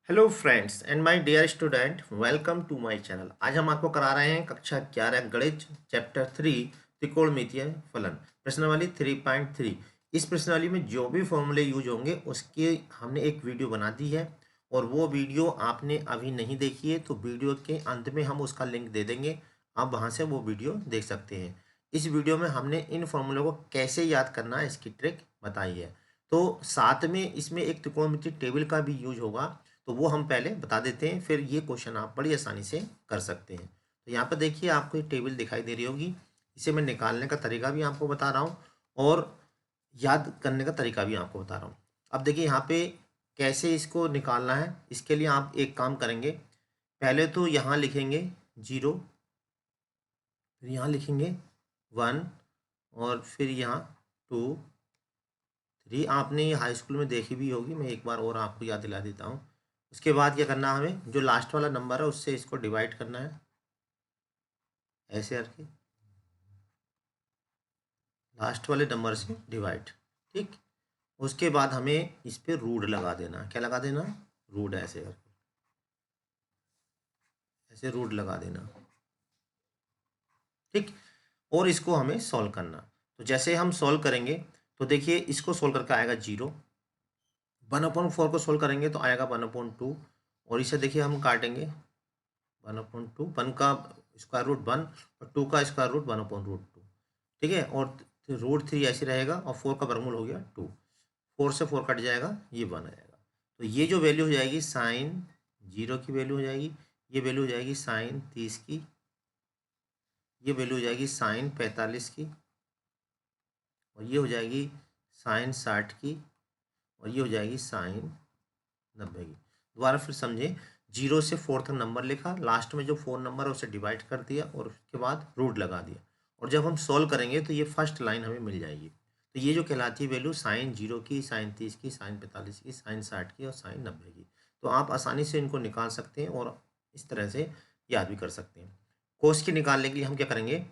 Hello friends and my dear student, welcome to my channel. आज हम आपको करा रहे हैं कक्षा 11 गणित चैप्टर 3 त्रिकोणमितीय फलन प्रश्नावली 3.3। इस प्रश्नावली में जो भी फॉर्मूले यूज होंगे उसके हमने एक वीडियो बना दी है और वो वीडियो आपने अभी नहीं देखी है तो वीडियो के अंत में हम उसका लिंक दे देंगे। आप वहाँ से वो वीडियो देख सकते हैं। इस वीडियो में हमने इन फॉर्मूलों को कैसे याद करना है इसकी ट्रिक बताई है। तो साथ में इसमें एक त्रिकोणमितीय टेबल का भी यूज होगा, तो वो हम पहले बता देते हैं, फिर ये क्वेश्चन आप बड़ी आसानी से कर सकते हैं। तो यहाँ पर देखिए आपको ये टेबल दिखाई दे रही होगी। इसे मैं निकालने का तरीका भी आपको बता रहा हूँ और याद करने का तरीका भी आपको बता रहा हूँ। अब देखिए यहाँ पे कैसे इसको निकालना है। इसके लिए आप एक काम करेंगे, पहले तो यहाँ लिखेंगे 0, फिर यहाँ लिखेंगे 1 और फिर यहाँ 2 3। आपने ये हाई स्कूल में देखी भी होगी, मैं एक बार और आपको याद दिला देता हूँ। उसके बाद क्या करना है, हमें जो लास्ट वाला नंबर है उससे इसको डिवाइड करना है, ऐसे करके लास्ट वाले नंबर से डिवाइड। ठीक, उसके बाद हमें इस पे रूट लगा देना। क्या लगा देना? रूट, ऐसे करके, ऐसे रूट लगा देना। ठीक, और इसको हमें सॉल्व करना। तो जैसे हम सॉल्व करेंगे तो देखिए इसको सॉल्व करके आएगा 0। 1/4 को सॉल्व करेंगे तो आएगा 1/2। और इसे देखिए हम काटेंगे 1/2, 1 का स्क्वायर रूट 1 और 2 का स्क्वायर रूट 1/√2। ठीक है, और √3 ऐसे रहेगा और 4 का वर्गमूल हो गया 2। 4 से 4 कट जाएगा, ये 1 आ जाएगा। तो ये जो वैल्यू हो जाएगी साइन 0 की वैल्यू हो जाएगी, ये वैल्यू हो जाएगी साइन 30 की, ये वैल्यू हो जाएगी साइन 45 की, और ये हो जाएगी साइन 60 की, और ये हो जाएगी साइन 90 की। दोबारा फिर समझे, 0 से 4 तक नंबर लिखा, लास्ट में जो 4 नंबर है उसे डिवाइड कर दिया और उसके बाद रूट लगा दिया। और जब हम सॉल्व करेंगे तो ये फर्स्ट लाइन हमें मिल जाएगी। तो ये जो कहलाती है वैल्यू साइन 0 की, साइन 30 की, साइन 45 की, साइन 60 की और साइन 90 की। तो आप आसानी से इनको निकाल सकते हैं और इस तरह से याद भी कर सकते हैं। कोस की निकालने के लिए हम क्या करेंगे,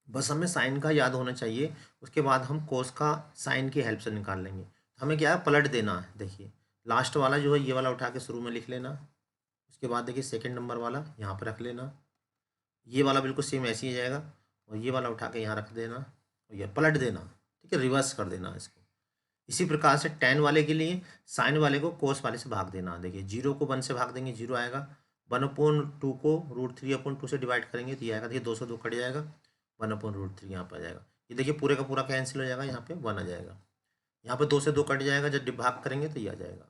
बस हमें साइन का याद होना चाहिए, उसके बाद हम कोस का साइन की हेल्प से निकाल लेंगे। हमें क्या है, पलट देना है। देखिए लास्ट वाला जो है ये वाला उठा के शुरू में लिख लेना, उसके बाद देखिए सेकंड नंबर वाला यहाँ पर रख लेना, ये वाला बिल्कुल सेम ऐसे ही जाएगा, और ये वाला उठा के यहाँ रख देना और ये पलट देना। ठीक है, रिवर्स कर देना इसको। इसी प्रकार से टेन वाले के लिए साइन वाले को कोस वाले से भाग देना। देखिए 0 को 1 से भाग देंगे, 0 आएगा। 1/2 को √3/2 से डिवाइड करेंगे तो ये आएगा। देखिए 2 से 2 कट जाएगा, 1/√3 यहाँ पर आ जाएगा। ये देखिए पूरे का पूरा कैंसिल हो जाएगा, यहाँ पे 1 आ जाएगा। यहाँ पे 2 से 2 कट जाएगा, जब भाग करेंगे तो ये आ जाएगा।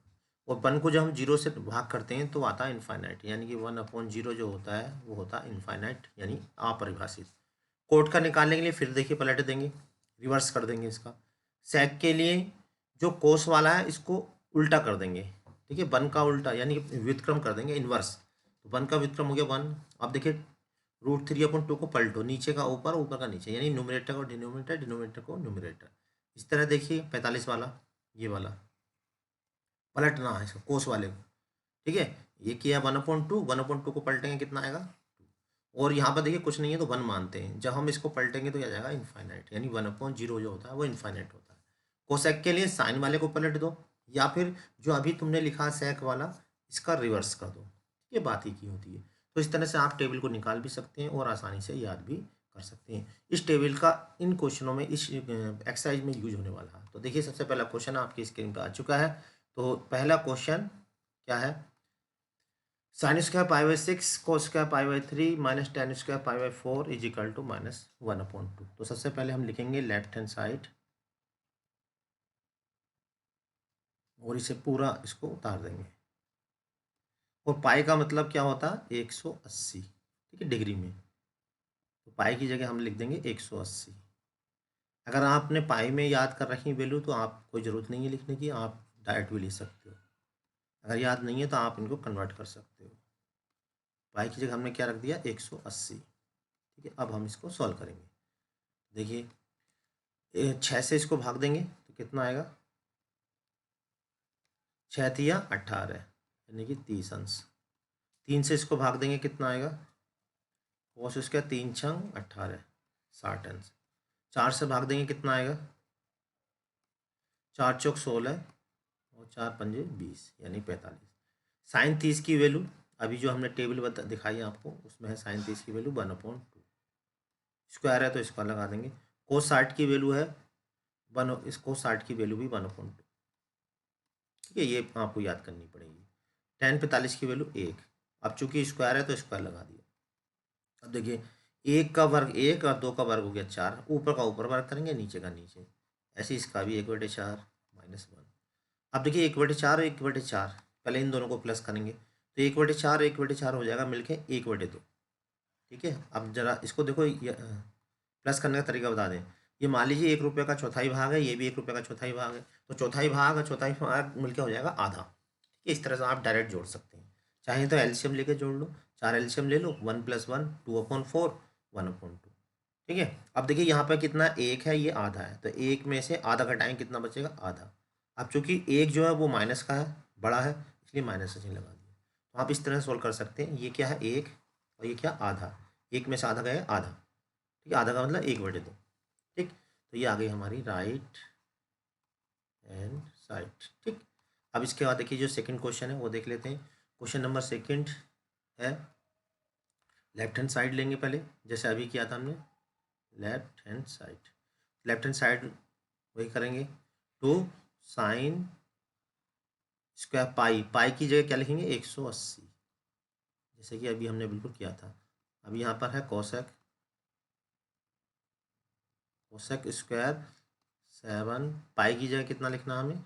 और 1 को जब हम 0 से भाग करते हैं तो आता है इनफाइनाइट, यानी कि 1/0 जो होता है वो होता है इनफाइनाइट, यानी अपरिभाषित। कोट का निकालने के लिए फिर देखिए पलट देंगे, रिवर्स कर देंगे इसका। सेक के लिए जो कोस वाला है इसको उल्टा कर देंगे। ठीक है, 1 का उल्टा यानी कि व्युत्क्रम कर देंगे, इनवर्स। तो 1 का व्युत्क्रम हो गया 1। अब देखिए √3/2 को पलटो, नीचे का ऊपर, ऊपर का नीचे, यानी न्यूमरेटर को डिनोमिनेटर, डिनोमिनेटर को न्यूमरेटर। इस तरह देखिए 45 वाला, ये वाला पलटना है इसको, कोस वाले को। ठीक है, ये किया 1/2, 1/2 को पलटेंगे कितना आएगा, और यहाँ पर देखिए कुछ नहीं है तो 1 मानते हैं। जब हम इसको पलटेंगे तो क्या जाएगा इनफाइनाइट, यानी 1/0 जो होता है वो इनफाइनाइट होता है। कोसेक के लिए साइन वाले को पलट दो, या फिर जो अभी तुमने लिखा सेक वाला इसका रिवर्स कर दो। ये बात ही की होती है। तो इस तरह से आप टेबल को निकाल भी सकते हैं और आसानी से याद भी कर सकते हैं। इस टेबल का इन क्वेश्चनों में, इस एक्सरसाइज में यूज होने वाला है। तो देखिए सबसे पहला क्वेश्चन आपकी स्क्रीन पर आ चुका है। तो पहला क्वेश्चन क्या है, sin² π/6 cos² π/3 -tan² π/4 = -1/2। तो सबसे पहले हम लिखेंगे लेफ्ट हैंड साइड और इसे पूरा इसको उतार देंगे। और पाई का मतलब क्या होता है, 180। ठीक है, डिग्री में। तो पाई की जगह हम लिख देंगे 180। अगर आपने पाई में याद कर रखी वैल्यू तो आप कोई ज़रूरत नहीं है लिखने की, आप डायरेक्ट भी लिख सकते हो। अगर याद नहीं है तो आप इनको कन्वर्ट कर सकते हो। पाई की जगह हमने क्या रख दिया, 180। ठीक है, अब हम इसको सॉल्व करेंगे। देखिए 6 से इसको भाग देंगे तो कितना आएगा, 6 तिया 18, यानी कि 30 अंश। 3 से इसको भाग देंगे कितना आएगा, कोस इसका 3 छंग 18, 60 अंश। 4 से भाग देंगे कितना आएगा, 4 चौक 16 और 4 पंजे 20, यानी 45। साइन 30 की वैल्यू अभी जो हमने टेबल दिखाई आपको उसमें है साइन 30 की वैल्यू 1/2। स्क्वायर है तो स्क्वायर लगा देंगे। कोस 60 की वैल्यू है इसको 60 की वैल्यू भी 1/2। ठीक है, ये आपको याद करनी पड़ेगी। tan 45 की वैल्यू 1। अब चूंकि स्क्वायर है तो स्क्वायर लगा दिया। अब देखिए, 1 का वर्ग 1 और 2 का वर्ग हो गया 4। ऊपर का ऊपर वर्ग करेंगे, नीचे का नीचे। ऐसे इसका भी 1/4 -1। अब देखिए 1/4 1/4, पहले इन दोनों को प्लस करेंगे तो 1/4 1/4 हो जाएगा मिलके 1/2। ठीक है, अब जरा इसको देखो, प्लस करने का तरीका बता दें। ये मान लीजिए 1 रुपये का चौथाई भाग है, ये भी 1 रुपये का चौथाई भाग है, तो चौथाई भाग मिलकर हो जाएगा आधा। ठीक है, इस तरह से आप डायरेक्ट जोड़ सकते हैं। चाहे तो एलसीएम लेके जोड़ लो, 4 एलसीएम ले लो, 1 + 1 2/4 1/2। ठीक है, अब देखिए यहाँ पर कितना एक है, ये आधा है, तो एक में से आधा घटाएं कितना बचेगा, आधा। अब चूंकि एक जो है वो माइनस का है, बड़ा है, इसलिए माइनस से चिन्ह लगा दिया। तो आप इस तरह से सोल्व कर सकते हैं। ये क्या है, एक, और ये क्या, आधा। एक में से आधा गया आधा। ठीक है, आधा का मतलब 1/2। ठीक, तो ये आ गई हमारी राइट हैंड साइड। ठीक, अब इसके बाद देखिए जो सेकंड क्वेश्चन है वो देख लेते हैं। क्वेश्चन नंबर सेकंड है, लेफ्ट हैंड साइड लेंगे पहले, जैसे अभी किया था हमने। लेफ्ट हैंड साइड वही करेंगे। टू साइन स्क्वायर पाई की जगह क्या लिखेंगे, 180, जैसे कि अभी हमने बिल्कुल किया था। अब यहाँ पर है कोसेक स्क्वायर 7, पाई की जगह कितना लिखना हमें,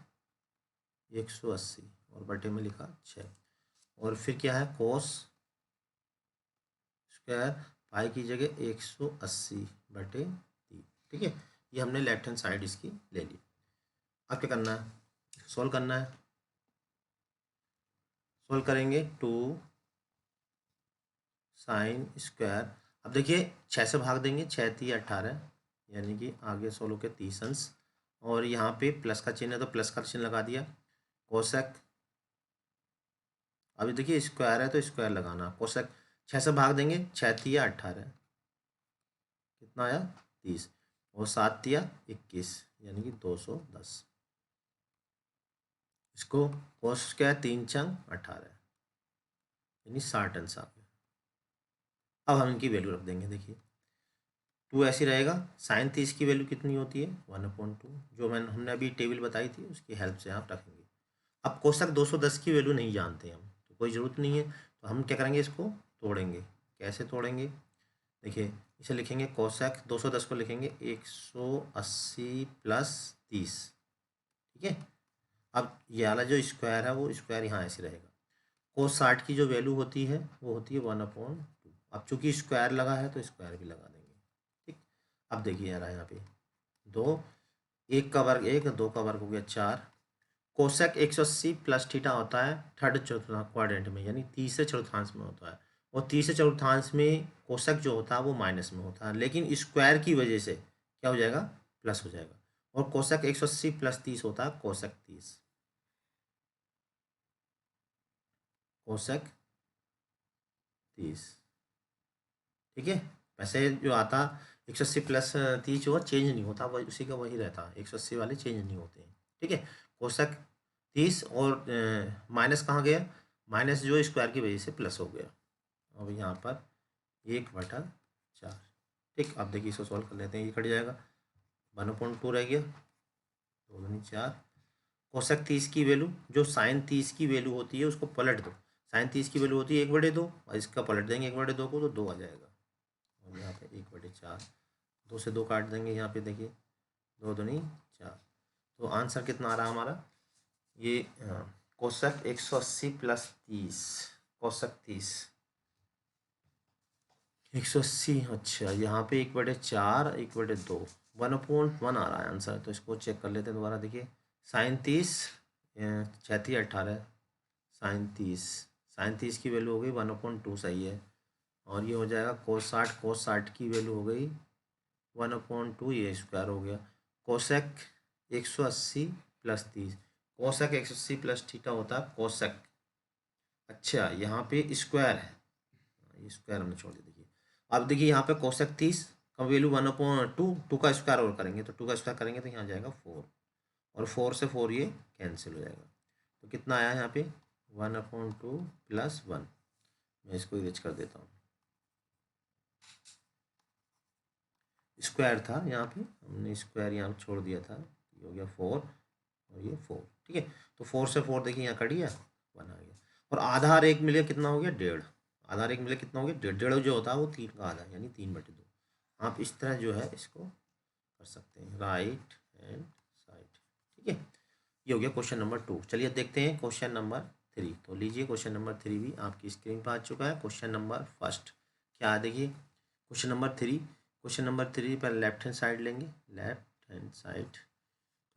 180, और बटे में लिखा 6। और फिर क्या है, कोस स्क्वायर पाई की जगह 180/3। ठीक है, ये हमने लेफ्ट हैंड साइड इसकी ले ली। अब क्या करना है, सोल्व करना है। सोल्व करेंगे, टू साइन स्क्वायर। अब देखिए 6 से भाग देंगे, 6 × 3 = 18, यानी कि आगे सोलो के 30 अंश, और यहाँ पे प्लस का चिन्ह है तो प्लस का चिन्ह लगा दिया। कोसेक, अभी देखिए स्क्वायर है तो स्क्वायर लगाना। कोसेक 6 से भाग देंगे, 6 × 3 = 18, कितना आया 30, और 7 × 3 = 21, यानी कि 210। इसको कोस स्क्वायर 3 × 18, यानी 60 अंश आ गया। अब हम इनकी वैल्यू रख देंगे। देखिए 2 ऐसी रहेगा, साइन 30 की वैल्यू कितनी होती है, 1/2, जो हमने अभी टेबल बताई थी उसकी हेल्प से आप रखेंगे। अब कोष्टक 210 की वैल्यू नहीं जानते हम, तो कोई ज़रूरत नहीं है, तो हम क्या करेंगे, इसको तोड़ेंगे। कैसे तोड़ेंगे, देखिए इसे लिखेंगे, कोष्टक 210 को लिखेंगे 180 + 30। ठीक है, अब ये वाला जो स्क्वायर है वो स्क्वायर यहाँ ऐसे रहेगा। कोस 60 की जो वैल्यू होती है वो होती है 1/2। अब चूंकि स्क्वायर लगा है तो स्क्वायर भी लगा देंगे। ठीक, अब देखिए यार यहाँ पे 2, 1 का वर्ग 1, 2 का वर्ग हो गया 4। कोसेक 180 + थीटा होता है थर्ड चतुर्थांश क्वाड्रेंट में, यानी तीसरे चतुर्थांश में होता है, और तीसरे चतुर्थांश में कोसेक जो होता है वो माइनस में होता है, लेकिन स्क्वायर की वजह से क्या हो जाएगा, प्लस हो जाएगा। और कोसेक 180 + 30 होता है कोसेक 30। कोसेक 30। ठीक है, वैसे जो आता 180 + 30 जो चेंज नहीं होता, वही उसी का वही रहता है, 180 वाले चेंज नहीं होते हैं। ठीक है, कोशक 30, और माइनस कहाँ गया, माइनस जो स्क्वायर की वजह से प्लस हो गया। अब यहाँ पर 1/4। ठीक, अब देखिए इसको सॉल्व कर लेते हैं, ये कट जाएगा, 1/2 रह गया, 2 दूनी 4। कोशक 30 की वैल्यू, जो साइन 30 की वैल्यू होती है उसको पलट दो। साइन 30 की वैल्यू होती है 1/2, और इसका पलट देंगे 1/2 को, तो 2 आ जाएगा। और यहाँ पे 1/4, 2 से 2 काट देंगे, यहाँ पे देखिए 2 दूनी 4। तो आंसर कितना आ रहा हमारा, ये कोशक 180 + 30, कोशक 30 180। अच्छा, यहाँ पे 1/4 1/2 1/1 आ रहा है आंसर, तो इसको चेक कर लेते हैं दोबारा। देखिए साइन 30 36 18, साइन 30 की वैल्यू हो गई 1/2, सही है। और ये हो जाएगा कोस 60 की वैल्यू हो गई 1/2, ये स्क्वायर हो गया। कोसेक 180 + 30, कोसेक 180 + थीटा होता है कोसेक। अच्छा, यहाँ पे स्क्वायर है, ये स्क्वायर हमने छोड़ दिया। देखिए अब देखिए यहाँ पे कोसेक 30 का वैल्यू 1/2, 2 का स्क्वायर और करेंगे, तो 2 का स्क्वायर करेंगे तो यहाँ जाएगा 4, और 4 से 4 ये कैंसिल हो जाएगा। तो कितना आया यहाँ पे 1/2 + 1। मैं इसको इरेज कर देता हूँ। स्क्वायर था यहाँ पे, हमने स्क्वायर यहाँ छोड़ दिया था, ये हो गया 4 और ये 4। ठीक है, तो 4 से 4 देखिए यहाँ कट गया, 1 आ गया। और आधार 1 मिले कितना हो गया, 1.5। आधार 1 मिले कितना हो गया, 1.5। 1.5 जो होता है वो 3 का आधा, यानी 3/2। आप इस तरह जो है इसको कर सकते हैं, राइट हैंड साइड। ठीक है, ये हो गया क्वेश्चन नंबर 2। चलिए देखते हैं क्वेश्चन नंबर 3। तो लीजिए क्वेश्चन नंबर 3 भी आपकी स्क्रीन पर आ चुका है। क्वेश्चन नंबर फर्स्ट क्या है, देखिए क्वेश्चन नंबर 3। क्वेश्चन नंबर 3 पर लेफ्ट हैंड साइड लेंगे, लेफ्ट हैंड साइड।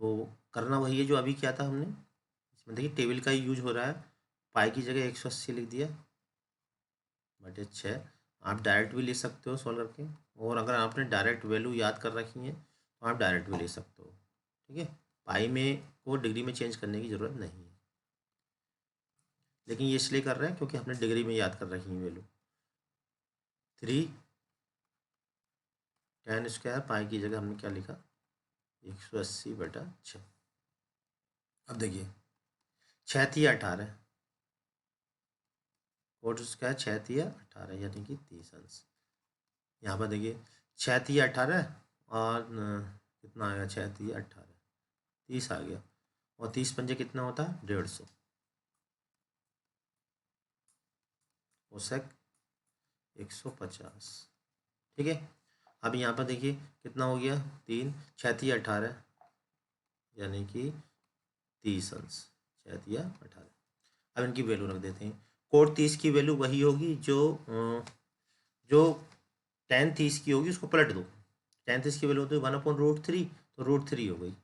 तो करना वही है जो अभी किया था हमने। इसमें देखिए टेबल का ही यूज हो रहा है। पाई की जगह 180 लिख दिया बटे 6। आप डायरेक्ट भी ले सकते हो सॉल्व करके, और अगर आपने डायरेक्ट वैल्यू याद कर रखी है तो आप डायरेक्ट भी ले सकते हो। ठीक है, पाई में को डिग्री में चेंज करने की ज़रूरत नहीं है, लेकिन ये इसलिए कर रहे हैं क्योंकि हमने डिग्री में याद कर रखी है वैल्यू। 3 tan स्क्वायर पाई की जगह हमने क्या लिखा, 180/6। अब देखिए 6 तिया 18, कोट स्क्वायर 6 तिया 18 यानी कि 30 अंश। यहाँ पर देखिए 6 तिया 18 और कितना आ गया, 6 तिया 18, 30 आ गया। और 30 पंजे कितना होता है, 150। कोसेक 150। ठीक है, अब यहाँ पर देखिए कितना हो गया, 3 6 तिया 18 यानी कि 30 अंश, 6 तिया 18। अब इनकी वैल्यू रख देते हैं। कोट 30 की वैल्यू वही होगी जो tan 30 की होगी, उसको पलट दो। tan 30 की वैल्यू होती है 1/√3, तो √3 हो गई।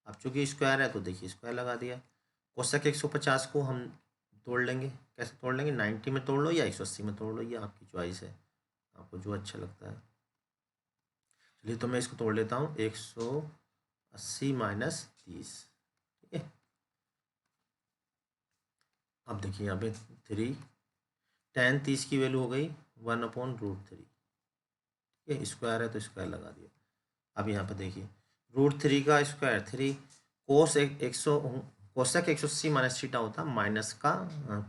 अब चूंकि स्क्वायर है तो देखिए स्क्वायर लगा दिया। कोसेक 150 को हम तोड़ लेंगे, कैसे तोड़ लेंगे, 90 में तोड़ लो या 180 में तोड़ लो, ये आपकी चॉइस है, आपको जो अच्छा लगता है। चलिए तो मैं इसको तोड़ लेता हूँ, 180 माइनस 30। ठीक है, अब देखिए यहाँ पे 3 tan 30 की वैल्यू हो गई 1/√3। ठीक है, स्क्वायर है तो स्क्वायर लगा दिया। अब यहाँ पर देखिए √3 का स्क्वायर 3, कोस 100 कोसक 180 माइनस थीटा होता है, माइनस का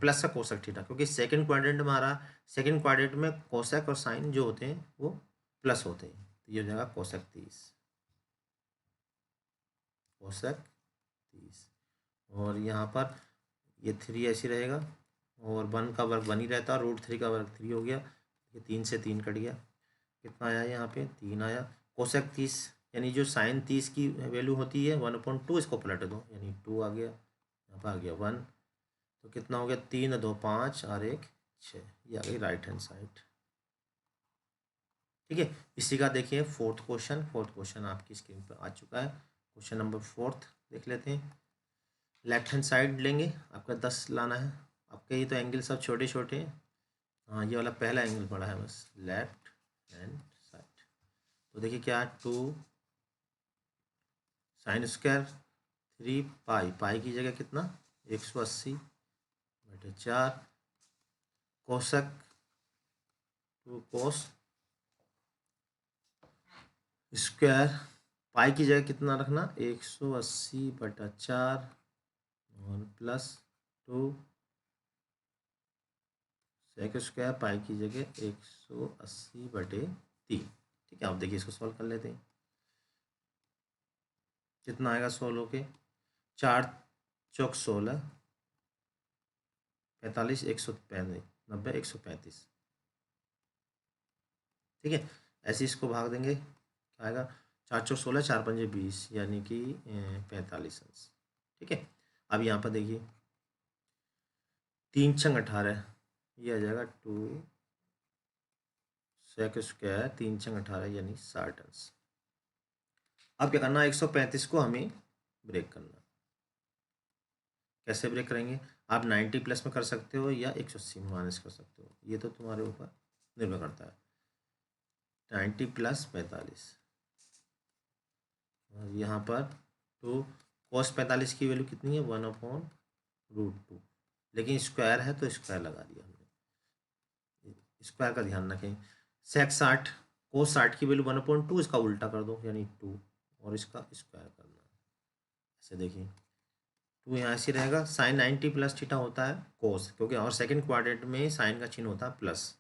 प्लस का कोसक थीटा, क्योंकि सेकंड क्वाड्रेंट में आ रहा, सेकंड क्वाड्रेंट में कोसक और साइन जो होते हैं वो प्लस होते हैं, तो ये हो जाएगा कोसक 30, कोसक 30। और यहाँ पर ये 3 ऐसे रहेगा, और 1 का वर्ग 1 ही रहता है, √3 का वर्ग 3 हो गया। ये 3 से 3 कट गया, कितना आया यहाँ पे, 3 आया। कोसेक 30 यानी जो साइन 30 की वैल्यू होती है 1/2, इसको पलट दो यानी 2 आ गया, यहाँ पर आ गया 1। तो कितना हो गया, 3 2 5 और 1 6, ये आ गई राइट हैंड साइड। ठीक है, इसी का देखिए फोर्थ क्वेश्चन आपकी स्क्रीन पर आ चुका है। क्वेश्चन नंबर 4 देख लेते हैं। लेफ्ट हैंड साइड लेंगे, आपका 10 लाना है। आपके ये तो एंगल सब छोटे छोटे हैं, हाँ ये वाला पहला एंगल बड़ा है बस, लेफ्ट हैंड साइड। तो देखिए क्या, 2 साइन स्क्वायर 3 पाई, पाई की जगह कितना, 180/4, कोसक 2 कोस स्क्वायर, पाई की जगह कितना रखना, 180/4 और +2 सेक स्क्वायर, पाई की जगह 180/3। ठीक है, आप देखिए इसको सॉल्व कर लेते हैं, कितना आएगा सॉल्व होके, 4 चौक 16, 45 135 90 135। ठीक है, ऐसे इसको भाग देंगे, क्या आएगा, 4 चौक 16, 4 पंजे 20 यानी कि 45 अंश। ठीक है, अब यहाँ पर देखिए 3 छंग 18, ये आ जाएगा 2 सेक स्क्वायर 3 छंग 18 यानी 60 अंश। अब क्या करना है, 135 को हमें ब्रेक करना। कैसे ब्रेक करेंगे, आप 90 प्लस में कर सकते हो या 180 में माइनस कर सकते हो, ये तो तुम्हारे ऊपर निर्भर करता है। 90 + 45, और यहाँ पर तो cos 45 की वैल्यू कितनी है, 1/√2, लेकिन स्क्वायर है तो स्क्वायर लगा दिया हमने, स्क्वायर का ध्यान रखें। सेक 60, cos 60 की वैल्यू 1/2, इसका उल्टा कर दो यानी 2, और इसका स्क्वायर करना है। ऐसे देखिए 2 यहाँ से रहेगा, साइन 90 प्लस थीटा होता है कोस, क्योंकि और सेकंड क्वाड्रेंट में साइन का चिन्ह होता है प्लस,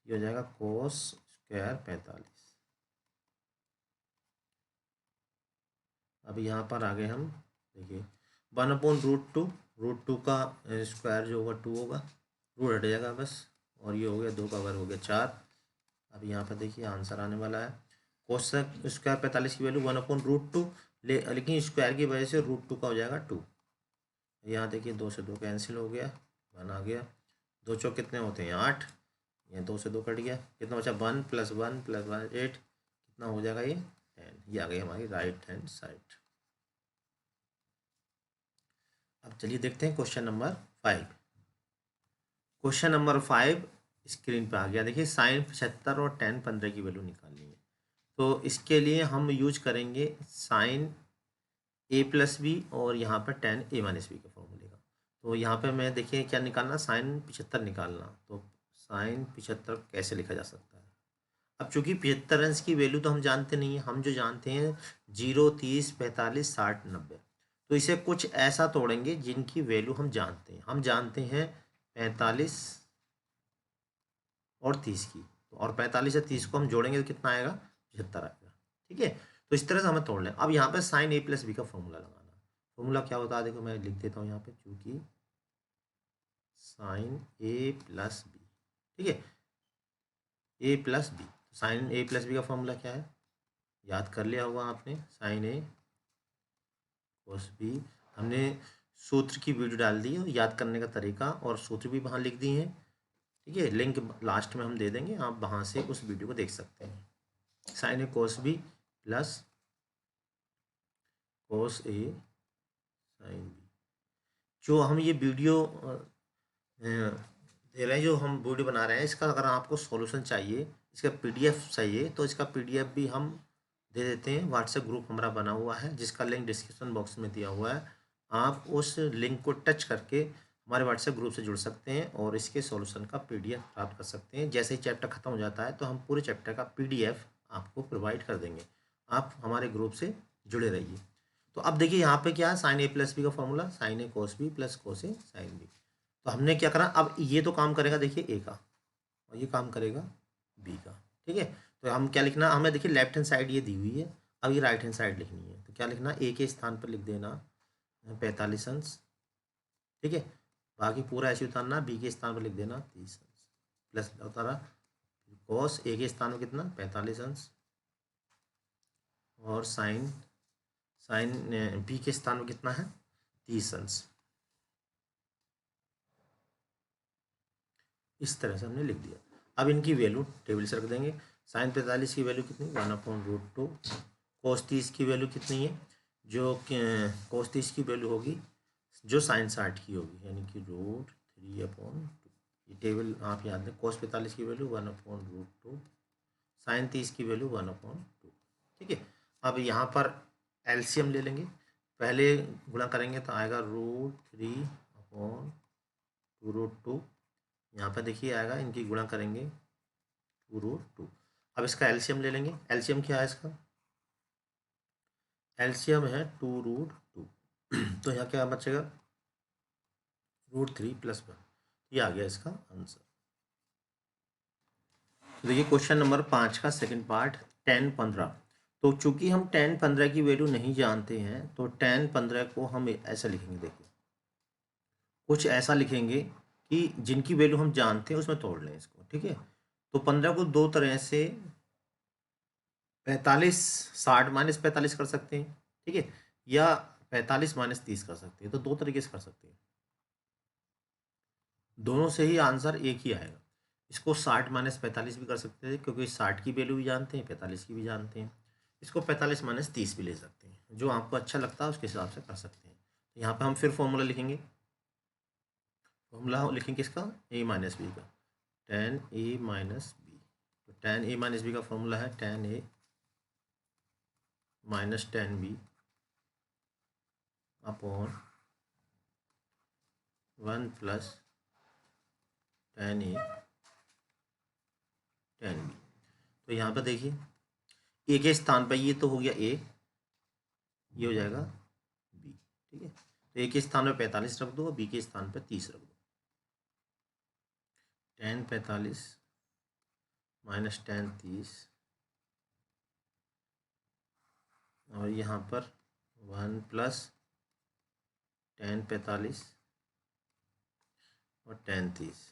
ये हो जाएगा कोस स्क्वायर 45। अब यहाँ पर आगे हम देखिए 1/√2, √2 का स्क्वायर जो होगा 2 होगा, रूट हट जाएगा बस, और ये हो गया 2 का वर्ग हो गया 4। अब यहाँ पर देखिए आंसर आने वाला है कोस स्क्वायर 45 की वैल्यू 1/√2, लेकिन स्क्वायर की वजह से √2 का हो जाएगा 2। यहाँ देखिए 2 से 2 कैंसिल हो गया, 1 आ गया, 2 चौक कितने होते हैं 8, यहाँ 2 से 2 कट गया, कितना बचा 1 + 1 + 1 8, कितना हो जाएगा ये 10। ये आ गई हमारी राइट हैंड साइड। अब चलिए देखते हैं question number 5। Question number 5 screen पे आ गया, देखिए साइन 75 और tan 15 की वैल्यू निकालनी है। तो इसके लिए हम यूज करेंगे साइन a+b और यहाँ पर tan a - b का फॉर्मूले का। तो यहाँ पे मैं देखिए क्या निकालना, साइन 75 निकालना। तो साइन 75 कैसे लिखा जा सकता है। अब चूंकि 75 अंश की वैल्यू तो हम जानते नहीं है, हम जो जानते हैं 0, 30, 45, 60, 90। तो इसे कुछ ऐसा तोड़ेंगे जिनकी वैल्यू हम जानते हैं। हम जानते हैं 45 और 30 की, तो और 45 या 30 को हम जोड़ेंगे तो कितना आएगा 75 आएगा। ठीक है, तो इस तरह से हमें तोड़ लें। अब यहाँ पे साइन a+b का फॉर्मूला लगाना। फॉर्मूला क्या होता है देखो, मैं लिख देता हूँ यहाँ पे, चूंकि साइन a+b, ठीक है, a+b, साइन a+b का फॉर्मूला क्या है याद कर लिया होगा आपने, साइन a cos b। हमने सूत्र की वीडियो डाल दी है, याद करने का तरीका और सूत्र भी वहाँ लिख दिए हैं। ठीक है, लिंक लास्ट में हम दे देंगे, आप वहाँ से उस वीडियो को देख सकते हैं। Sine a cos b plus cos a sine b। जो हम ये वीडियो दे रहे हैं, जो हम वीडियो बना रहे हैं, इसका अगर आपको सॉल्यूशन चाहिए, इसका पीडीएफ चाहिए, तो इसका पीडीएफ भी हम दे देते हैं। व्हाट्सएप ग्रुप हमारा बना हुआ है जिसका लिंक डिस्क्रिप्शन बॉक्स में दिया हुआ है। आप उस लिंक को टच करके हमारे व्हाट्सएप ग्रुप से जुड़ सकते हैं और इसके सॉल्यूशन का पीडीएफ प्राप्त कर सकते हैं। जैसे ही चैप्टर खत्म हो जाता है तो हम पूरे चैप्टर का पीडीएफ आपको प्रोवाइड कर देंगे। आप हमारे ग्रुप से जुड़े रहिए। तो अब देखिए यहाँ पे क्या है, साइन a+b का formula sine a cos b plus cos a sine b। तो हमने क्या करा, अब ये तो काम करेगा देखिए a का, और ये काम करेगा b का। ठीक है, तो हम क्या लिखना, हमें देखिए लेफ्ट हैंड साइड ये दी हुई है, अब ये राइट हैंड साइड लिखनी है। तो क्या लिखना, a के स्थान पर लिख देना 45 अंश, ठीक है, बाकी पूरा ऐसे उतारना, b के स्थान पर लिख देना 30 अंश, प्लस उतारा cos a के स्थान पर कितना 45 अंश, और साइन b के स्थान पर कितना है 30 अंश। इस तरह से हमने लिख दिया। अब इनकी वैल्यू टेबल से रख देंगे। साइन 45 की वैल्यू कितनी 1/√2, कोस 30 की वैल्यू कितनी है, जो कोस 30 की वैल्यू होगी जो साइन 60 की होगी, यानी कि √3/2। ये टेबल आप याद दें, कोस 45 की वैल्यू 1/√2, साइन 30 की वैल्यू 1/2। ठीक है, अब यहाँ पर एलसीएम ले लेंगे, पहले गुणा करेंगे तो आएगा √3/2। यहाँ पर देखिए आएगा, इनकी गुणा करेंगे 2√2। अब इसका एलसीएम ले लेंगे। एलसीएम क्या है इसका, एलसीएम है 2√2। तो यहाँ क्या बचेगा √3 + 1। ये आ गया इसका आंसर। तो देखिए क्वेश्चन नंबर 5 का सेकंड पार्ट tan 15। तो चूंकि हम tan 15 की वैल्यू नहीं जानते हैं, तो tan 15 को हम ऐसा लिखेंगे, देखिए कुछ ऐसा लिखेंगे कि जिनकी वैल्यू हम जानते हैं उसमें तोड़ लें इसको। ठीक है, तो 15 को दो तरह से 45 60 - 45 कर सकते हैं, ठीक है, या 45 - 30 कर सकते हैं। तो दो तरीके से कर सकते हैं, दोनों से ही आंसर एक ही आएगा। इसको 60 - 45 भी कर सकते हैं, क्योंकि 60 की वैल्यू भी जानते हैं, 45 की भी जानते हैं। इसको 45 - 30 भी ले सकते हैं, जो आपको अच्छा लगता है उसके हिसाब से कर सकते हैं। तो यहाँ पे हम फिर फॉर्मूला लिखेंगे, फॉर्मूला लिखेंगे किसका a - b का, tan a - b। तो tan a - b का फॉर्मूला है tan a - tan b upon 1 + tan a tan b। तो यहाँ पर देखिए ए के स्थान पर ये तो हो गया ए, ये हो जाएगा बी। ठीक है, तो तो ए के स्थान पे 45 रख दो और बी के स्थान पे 30 रख दो। tan 45 माइनस tan 30 और यहाँ पर 1 प्लस tan 45 और tan 30।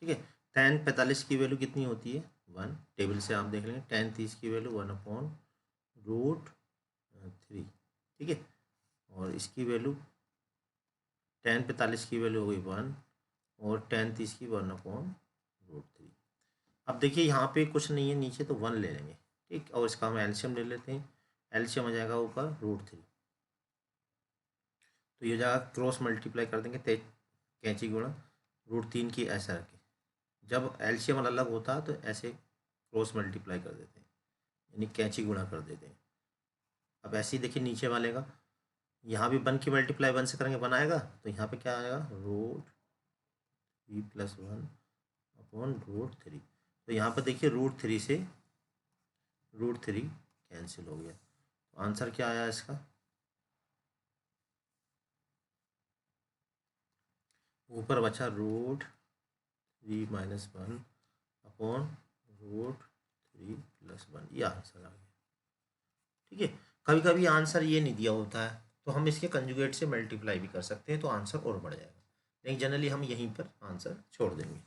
ठीक है, tan 45 की वैल्यू कितनी होती है 1, टेबल से आप देख लेंगे। tan 30 की वैल्यू 1/√3। ठीक है, और इसकी वैल्यू tan 45 की वैल्यू हो गई 1 और tan 30 की 1/√3। अब देखिए यहाँ पे कुछ नहीं है नीचे, तो 1 ले लेंगे। ठीक, और इसका हम एलसीएम ले लेते हैं। एलसीएम आ जाएगा ऊपर √3, तो ये जाएगा क्रॉस मल्टीप्लाई कर देंगे, कैंची गुणा √3 की ऐसा रखें। जब एलसीएम अलग होता है तो ऐसे क्रॉस मल्टीप्लाई कर देते हैं, यानी कैंची गुणा कर देते हैं। अब ऐसे ही देखिए नीचे वाले का, यहाँ भी 1 की मल्टीप्लाई 1 से करेंगे 1 आएगा, तो यहाँ पे क्या आएगा √3 + 1/√3। तो यहाँ पर देखिए √3 से √3 कैंसिल हो गया। तो आंसर क्या आया इसका, ऊपर बचा √3 - 1/√3 + 1, ये आंसर आ गया। ठीक है, कभी कभी आंसर ये नहीं दिया होता है तो हम इसके कंजुगेट से मल्टीप्लाई भी कर सकते हैं, तो आंसर और बढ़ जाएगा, लेकिन जनरली हम यहीं पर आंसर छोड़ देंगे।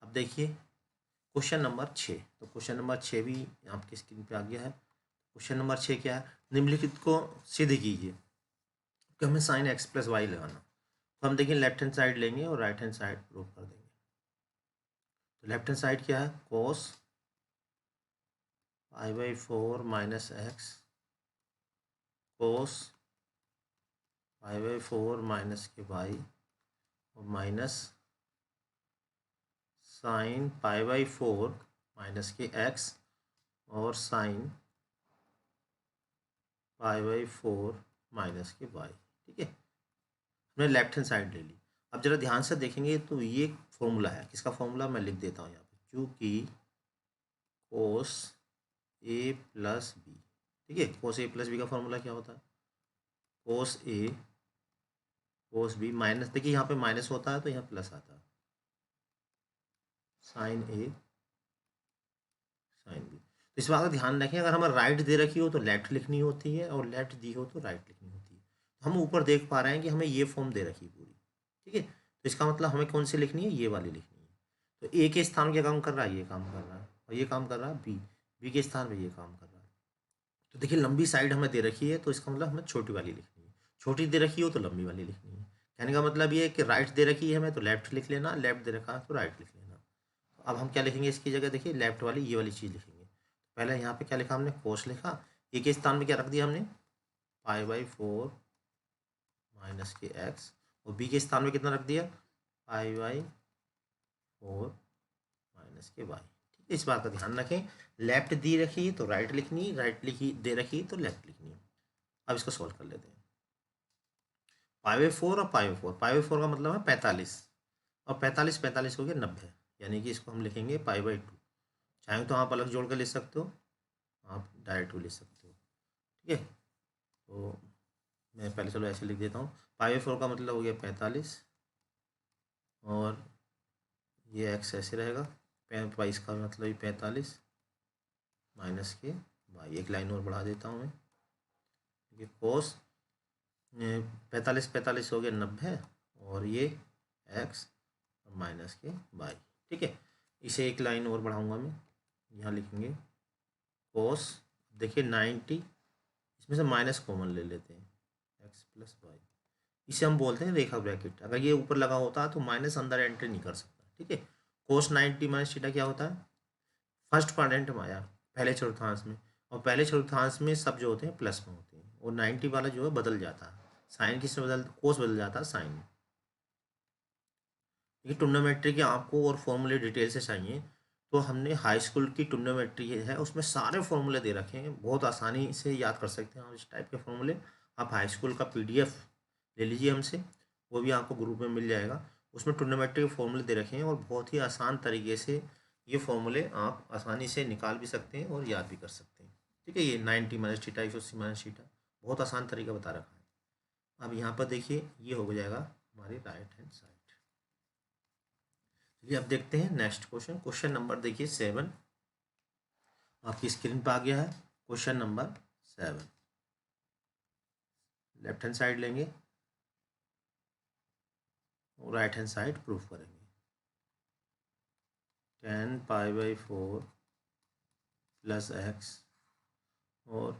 अब देखिए क्वेश्चन नंबर 6, तो क्वेश्चन नंबर 6 भी आपकी स्क्रीन पे आ गया है। क्वेश्चन नंबर 6 क्या है, निम्नलिखित को सिद्ध कीजिए कि हमें sin x + y लगाना। तो हम देखिए लेफ्ट हैंड साइड लेंगे और राइट हैंड साइड प्रूव कर देंगे। तो लेफ्ट हैंड साइड क्या है, cos π/4 - x cos π/4 - y और माइनस sin π/4 - x और sin π/4 - y। ठीक है, हमने लेफ्ट हैंड साइड ले ली। अब जरा ध्यान से देखेंगे तो ये फॉर्मूला है, किसका फॉर्मूला मैं लिख देता हूँ यहाँ पे, क्योंकि cos a + b। ठीक है, cos a + b का फॉर्मूला क्या होता है, cos a cos b minus, देखिए यहाँ पे माइनस होता है तो यहाँ प्लस आता है, sin a sin b। तो इस बात का ध्यान रखें, अगर हमें राइट दे रखी हो तो लेफ्ट लिखनी होती है और लेफ्ट दी हो तो राइट लिखनी होती है। तो हम ऊपर देख पा रहे हैं कि हमें ये फॉर्म दे रखी है पूरी। ठीक है, तो इसका मतलब हमें कौन सी लिखनी है, ये वाली लिखनी है। तो ए के स्थान क्या काम कर रहा है, ये काम कर रहा है, और ये काम कर रहा है बी, बी के स्थान पे ये काम कर रहा है। तो देखिए लंबी साइड हमें दे रखी है, तो इसका मतलब हमें छोटी वाली लिखनी है, छोटी दे रखी हो तो लंबी वाली लिखनी है। कहने का मतलब ये है कि राइट दे रखी है हमें तो लेफ्ट लिख लेना, लेफ्ट दे रखा है तो राइट लिख लेना। अब हम क्या लिखेंगे इसकी जगह, देखिए लेफ्ट वाली ये वाली चीज़ लिखेंगे। पहले यहाँ पे क्या लिखा हमने, कोस लिखा, ए के स्थान में क्या रख दिया हमने π/4 - x और बी के स्थान में कितना रख दिया π/4 - y। ठीक है, इस बात का ध्यान रखें, लेफ्ट दी रखी तो राइट लिखनी, राइट लिखी दे रखी तो लेफ्ट लिखनी। अब इसको सॉल्व कर लेते हैं। π/4 और π/4 का मतलब है 45 और 45 45 हो गया 90, यानी कि इसको हम लिखेंगे π/2। चाहे तो आप अलग जोड़ कर लिख सकते हो, आप डायरेक्ट भी लिख सकते हो। ठीक है, तो मैं पहले चलो ऐसे लिख देता हूँ, π/4 का मतलब हो गया 45 और ये एक्स ऐसे रहेगा, 22 का मतलब ही 45 माइनस के y। एक लाइन और बढ़ा देता हूँ मैं, ये कोस 45 45 हो गया 90 और ये x माइनस के y। ठीक है, इसे एक लाइन और बढ़ाऊंगा मैं, यहाँ लिखेंगे कोस, देखिए 90, इसमें से माइनस कॉमन ले लेते हैं, x + y। इसे हम बोलते हैं रेखा ब्रैकेट। अगर ये ऊपर लगा होता तो माइनस अंदर एंट्री नहीं कर सकता। ठीक है, कोस 90 - थीटा क्या होता है, फर्स्ट क्वाड्रेंट में आया पहले चतुर्थांश में, और पहले चतुर्थांश में सब जो होते हैं प्लस में होते हैं, और 90 वाला जो है बदल जाता है, साइन किससे बदल, कोस बदल जाता है साइन में। ये ट्रिग्नोमेट्री के आपको और फॉर्मूले डिटेल से चाहिए तो हमने हाई स्कूल की ट्रिग्नोमेट्री है, उसमें सारे फॉर्मूले दे रखे हैं, बहुत आसानी से याद कर सकते हैं आप इस टाइप के फॉर्मूले। आप हाई स्कूल का PDF ले लीजिए हमसे, वो भी आपको ग्रुप में मिल जाएगा, उसमें ट्रिग्नोमेट्री के फॉर्मूले दे रखे हैं और बहुत ही आसान तरीके से ये फॉर्मूले आप आसानी से निकाल भी सकते हैं और याद भी कर सकते हैं। ठीक है, ये 90 - थीटा 180 - थीटा बहुत आसान तरीका बता रखा है। अब यहाँ पर देखिए ये हो जाएगा हमारी राइट हैंड साइड। चलिए अब देखते हैं नेक्स्ट क्वेश्चन। क्वेश्चन नंबर देखिए 7 आपकी स्क्रीन पर आ गया है। Question number 7 left hand side लेंगे और राइट हैंड साइड प्रूफ करेंगे। 10π/4 प्लस एक्स और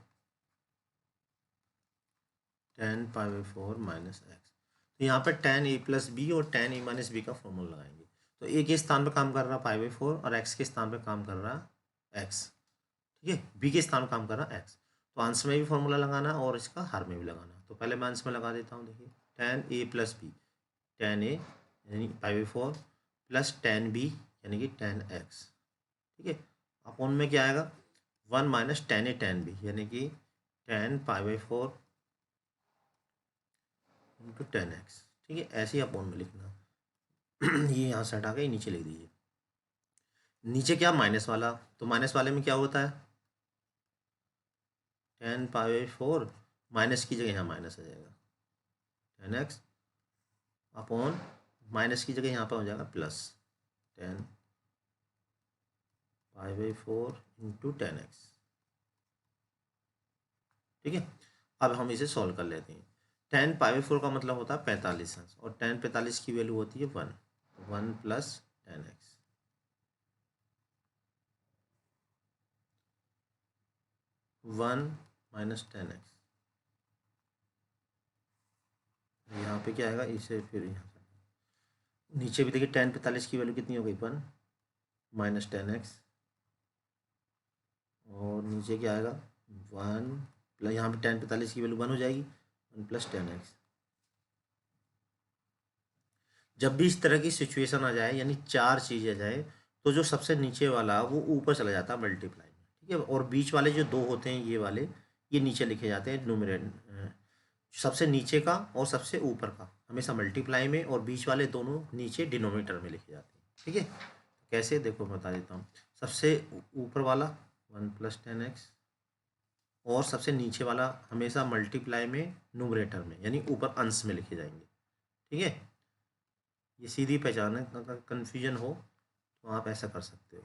10π/4 माइनस एक्स। तो यहाँ पर 10a+b और 10a-b का फॉर्मूला लगाएंगे। तो ए के स्थान पर काम कर रहा π/4 और एक्स के स्थान पर काम कर रहा एक्स, ठीक है। बी के स्थान पर काम कर रहा एक्स। तो अंश में भी फॉर्मूला लगाना और इसका हर में भी लगाना। तो पहले मैं अंश में लगा देता हूँ। देखिए 10a+b 10a यानी π/4 प्लस 10b यानी कि 10x, ठीक है। अपॉन में क्या आएगा 1 माइनस 10a 10b यानी कि 10π/4 इंटू 10x, ठीक है। ऐसे ही अपॉन में लिखना। ये यहाँ से हटा के नीचे लिख दीजिए। नीचे क्या माइनस वाला, तो माइनस वाले में क्या होता है 10π/4 माइनस की जगह यहाँ माइनस आ जाएगा 10x अपॉन माइनस की जगह यहाँ पर हो जाएगा प्लस 10π/4 इंटू 10x, ठीक है। अब हम इसे सॉल्व कर लेते हैं। 10π/4 का मतलब होता है 45 अंश और 10 45 की वैल्यू होती है 1 प्लस 10x। 1 माइनस 10x यहाँ पे क्या आएगा, इसे फिर यहाँ नीचे भी देखिए 10 45 की वैल्यू कितनी हो गई 1 माइनस 10x और नीचे क्या आएगा 1 प्लस यहाँ पे 10 45 की वैल्यू 1 हो जाएगी 1 प्लस 10x। जब भी इस तरह की सिचुएशन आ जाए यानी चार चीज़ आ जाए तो जो सबसे नीचे वाला वो ऊपर चला जाता है मल्टीप्लाई में, ठीक है। और बीच वाले जो दो होते हैं ये वाले ये नीचे लिखे जाते हैं न्यूमरेटर। सबसे नीचे का और सबसे ऊपर का हमेशा मल्टीप्लाई में और बीच वाले दोनों नीचे डिनोमिनेटर में लिखे जाते हैं, ठीक है। कैसे देखो बता देता हूँ। सबसे ऊपर वाला 1 प्लस 10x और सबसे नीचे वाला हमेशा मल्टीप्लाई में न्यूमरेटर में यानी ऊपर अंश में लिखे जाएंगे, ठीक है। ये सीधी पहचान है। अगर कन्फ्यूजन हो तो आप ऐसा कर सकते हो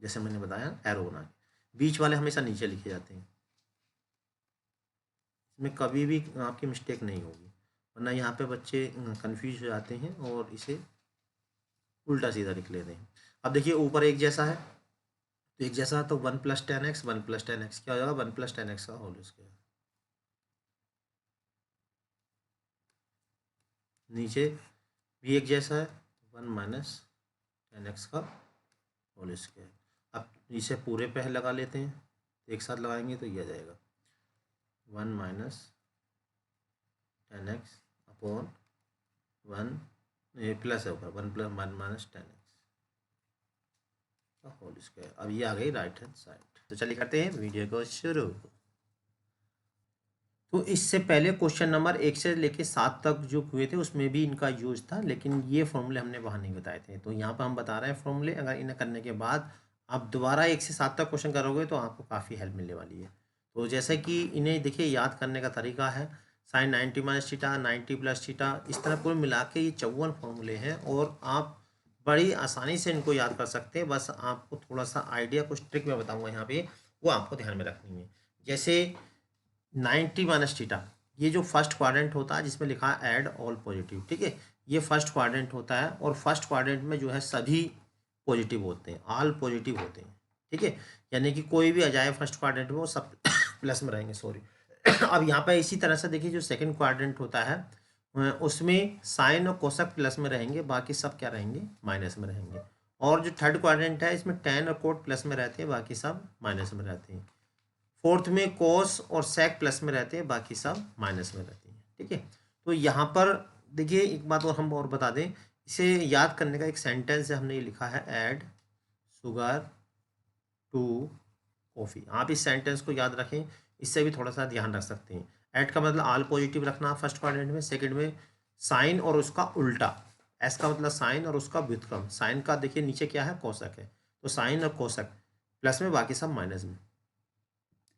जैसे मैंने बताया एरो बना के। बीच वाले हमेशा नीचे लिखे जाते हैं, इसमें कभी भी आपकी मिस्टेक नहीं होगी, वरना यहाँ पे बच्चे कंफ्यूज हो जाते हैं और इसे उल्टा सीधा लिख लेते हैं। अब देखिए ऊपर एक जैसा है तो एक जैसा तो 1 प्लस 10x 1 प्लस 10x क्या हो जाएगा 1 प्लस 10x का होल स्क्वायर। नीचे भी एक जैसा है 1 माइनस 10x का होल स्क्वायर। अब इसे पूरे पे लगा लेते हैं, एक साथ लगाएंगे तो ये आ जाएगा 1 माइनस 10x अपॉन 1 प्लस है ऊपर 1 प्लस 1 माइनस 10x का होल स्क्वायर। अब ये आ गई राइट हैंड साइड। तो चलिए करते हैं वीडियो को शुरू। तो इससे पहले क्वेश्चन नंबर 1 से लेके 7 तक जो हुए थे उसमें भी इनका यूज था, लेकिन ये फॉर्मूले हमने वहाँ नहीं बताए थे। तो यहाँ पर हम बता रहे हैं फॉर्मूले। अगर इन्हें करने के बाद आप दोबारा 1 से 7 तक क्वेश्चन करोगे तो आपको काफ़ी हेल्प मिलने वाली है। तो जैसे कि इन्हें देखिए याद करने का तरीका है sine 90 minus theta 90 plus theta, इस तरह कुल मिला के ये 54 फॉर्मूले हैं और आप बड़ी आसानी से इनको याद कर सकते हैं। बस आपको थोड़ा सा आइडिया कुछ ट्रिक मैं बताऊँगा यहाँ पे, वो आपको ध्यान में रखनी है। जैसे 90 माइनस थीटा, ये जो फर्स्ट क्वाड्रेंट होता है जिसमें लिखा है ऐड ऑल पॉजिटिव, ठीक है। ये फर्स्ट क्वाड्रेंट होता है और फर्स्ट क्वाड्रेंट में जो है सभी पॉजिटिव होते हैं, ऑल पॉजिटिव होते हैं, ठीक है। यानी कि कोई भी आ जाए फर्स्ट क्वाड्रेंट में वो सब प्लस में रहेंगे, सॉरी। अब यहाँ पर इसी तरह से देखिए जो सेकंड क्वाड्रेंट होता है उसमें साइन और कोसक प्लस में रहेंगे, बाकी सब क्या रहेंगे माइनस में रहेंगे। और जो थर्ड क्वाड्रेंट है इसमें टेन और कोट प्लस में रहते हैं, बाकी सब माइनस में रहते हैं। फोर्थ में कोस और सेक प्लस में रहते हैं, बाकी सब माइनस में रहते हैं, ठीक है। तो यहाँ पर देखिए एक बात और हम और बता दें, इसे याद करने का एक सेंटेंस है, हमने ये लिखा है ऐड शुगर टू कॉफ़ी। आप इस सेंटेंस को याद रखें, इससे भी थोड़ा सा ध्यान रख सकते हैं। ऐड का मतलब ऑल पॉजिटिव रखना फर्स्ट क्वाड्रेंट में, सेकंड में साइन और उसका उल्टा, एस का मतलब साइन और उसका व्युत्क्रम। साइन का देखिए नीचे क्या है कोसक है, तो साइन और कोसक प्लस में, बाकी सब माइनस में।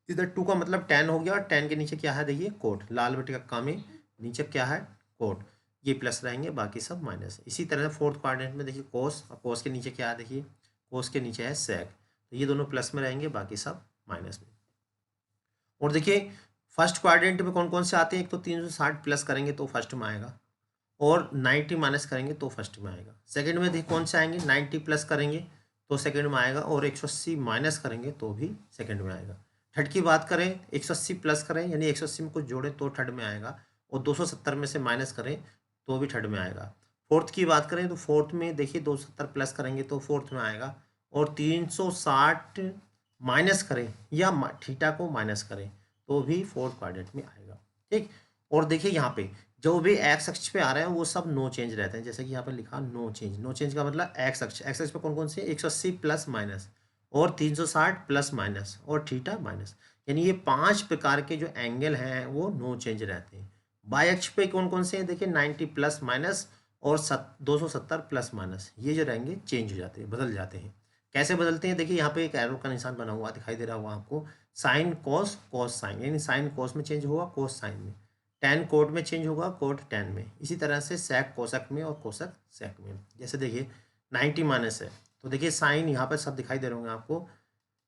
इधर 2 का मतलब 10 हो गया और 10 के नीचे क्या है देखिए कोट, लाल बटे का में नीचे क्या है कोट, ये प्लस रहेंगे बाकी सब माइनस है। इसी तरह फोर्थ क्वाड्रेंट में देखिए कोस, और कोस के नीचे क्या है देखिए कोस के नीचे है सेक, तो ये दोनों प्लस में रहेंगे बाकी सब माइनस में। और देखिए फर्स्ट क्वाड्रेंट में कौन कौन से आते हैं, एक तो 360 प्लस करेंगे तो फर्स्ट में आएगा, और 90 माइनस करेंगे तो फर्स्ट में आएगा। सेकंड में देखिए कौन से आएंगे, 90 प्लस करेंगे तो सेकंड में आएगा, और 180 माइनस करेंगे तो भी सेकंड में आएगा। थर्ड की बात करें, 180 प्लस करें यानी 180 में कुछ जोड़े तो थर्ड में आएगा, और 270 में से माइनस करें तो भी थर्ड में आएगा। फोर्थ की बात करें तो फोर्थ में देखिए 270 प्लस करेंगे तो फोर्थ में आएगा, और 360 माइनस करें या थीटा को माइनस करें तो भी फोर्थ क्वाड्रेंट में आएगा। ठीक, और देखिए यहाँ पे जो भी एक्स अक्ष पे आ रहे हैं वो सब नो चेंज रहते हैं, जैसे कि यहाँ पे लिखा नो चेंज। नो चेंज का मतलब एक्स अक्ष पे कौन कौन से, 180 प्लस माइनस, और 360 प्लस माइनस, और थीटा माइनस, यानी ये 5 प्रकार के जो एंगल हैं वो नो चेंज रहते हैं। बाय अक्ष पे कौन कौन से हैं देखिए, 90 प्लस माइनस और 270 प्लस माइनस, ये जो रहेंगे चेंज हो जाते हैं, बदल जाते हैं। कैसे बदलते हैं देखिए, यहाँ पे एक एरो का निशान बना हुआ दिखाई दे रहा होगा आपको, साइन कॉस कॉस साइन, यानी साइन कॉस में चेंज होगा, कॉस साइन में, टेन कोट में चेंज होगा, कोट टेन में, इसी तरह से सेक कोसक में और कोसक सेक में। जैसे देखिए 90 माइनस है तो देखिए साइन यहाँ पर सब दिखाई दे रहे होंगे आपको,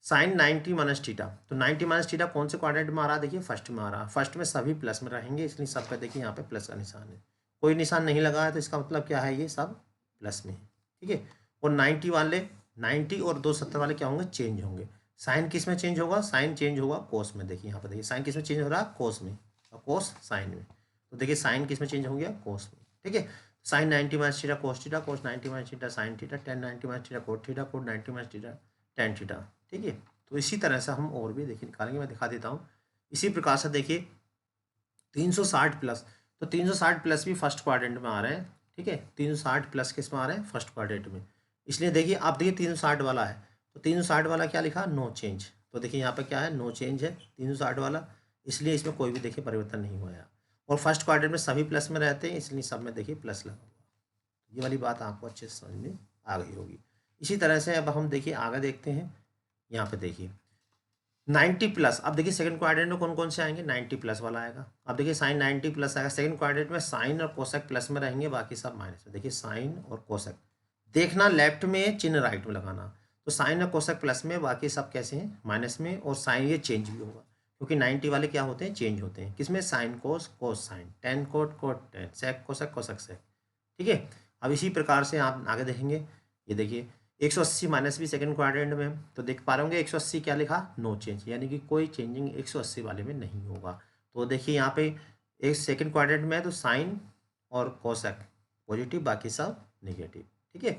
साइन 90 माइनस थीटा, तो 90 माइनस थीटा कौन से क्वाड्रेंट में आ रहा है देखिए फर्स्ट में आ रहा है, फर्स्ट में सभी प्लस में रहेंगे, इसलिए सबका देखिए यहाँ पे प्लस का निशान है। कोई निशान नहीं लगा है तो इसका मतलब क्या है, ये सब प्लस में है। ठीक है, और 90 वाले 90 और 270 वाले क्या होंगे, चेंज होंगे। साइन किस में चेंज होगा, साइन चेंज होगा कोस में, देखिए यहाँ पर देखिए साइन किस में चेंज हो रहा है, कोस में, और कोस साइन में, तो देखिए साइन किस में चेंज हो गया, कोस में। ठीक है, sine 90 minus theta cos theta, cos 90 minus theta sine theta, tan 90 minus theta cot theta, cot 90 minus theta tan theta. ठीक है, तो इसी तरह से हम और भी देखिए निकालेंगे, मैं दिखा देता हूँ। इसी प्रकार से देखिए 360 प्लस, तो 360 प्लस भी फर्स्ट क्वाड्रेंट में आ रहे हैं। ठीक है, 360 प्लस किस में आ रहे हैं, फर्स्ट क्वाड्रेंट में। इसलिए देखिए आप देखिए 360 वाला है, तो 360 वाला क्या लिखा, नो चेंज, तो देखिए यहाँ पे क्या है, नो चेंज है 360 वाला, इसलिए इसमें कोई भी देखिए परिवर्तन नहीं हुआ है। और फर्स्ट क्वाड्रेंट में सभी प्लस में रहते हैं, इसलिए सब में देखिए प्लस लगा हुआ। ये वाली बात आपको अच्छे से समझ में आ गई होगी। इसी तरह से अब हम देखिए आगे देखते हैं, यहाँ पे देखिए 90 प्लस, अब देखिए सेकंड क्वाड्रेंट में कौन कौन से आएंगे, 90 प्लस वाला आएगा। अब देखिए साइन 90 प्लस आएगा, सेकंड क्वाड्रेंट में साइन और कोसेक प्लस में रहेंगे, बाकी सब माइनस में। देखिए साइन और कोसेक, देखना लेफ्ट में, चिन्ह राइट में लगाना, तो साइन और कोसेक प्लस में, बाकी सब कैसे हैं, माइनस में, और साइन ये चेंज भी होगा क्योंकि 90 वाले क्या होते हैं, चेंज होते हैं। किसमें, sine cos cos sine, tan cot cot tan, sec cosec cosec sec. ठीक है, अब इसी प्रकार से आप आगे देखेंगे, ये देखिए 180 माइनस भी सेकंड क्वाड्रेंट में, तो देख पा रहे होंगे 180 क्या लिखा, नो चेंज, यानी कि कोई चेंजिंग 180 वाले में नहीं होगा। तो देखिए यहाँ पे एक सेकंड क्वाड्रेंट में है तो साइन और कोसेक पॉजिटिव, बाकी सब नेगेटिव। ठीक है,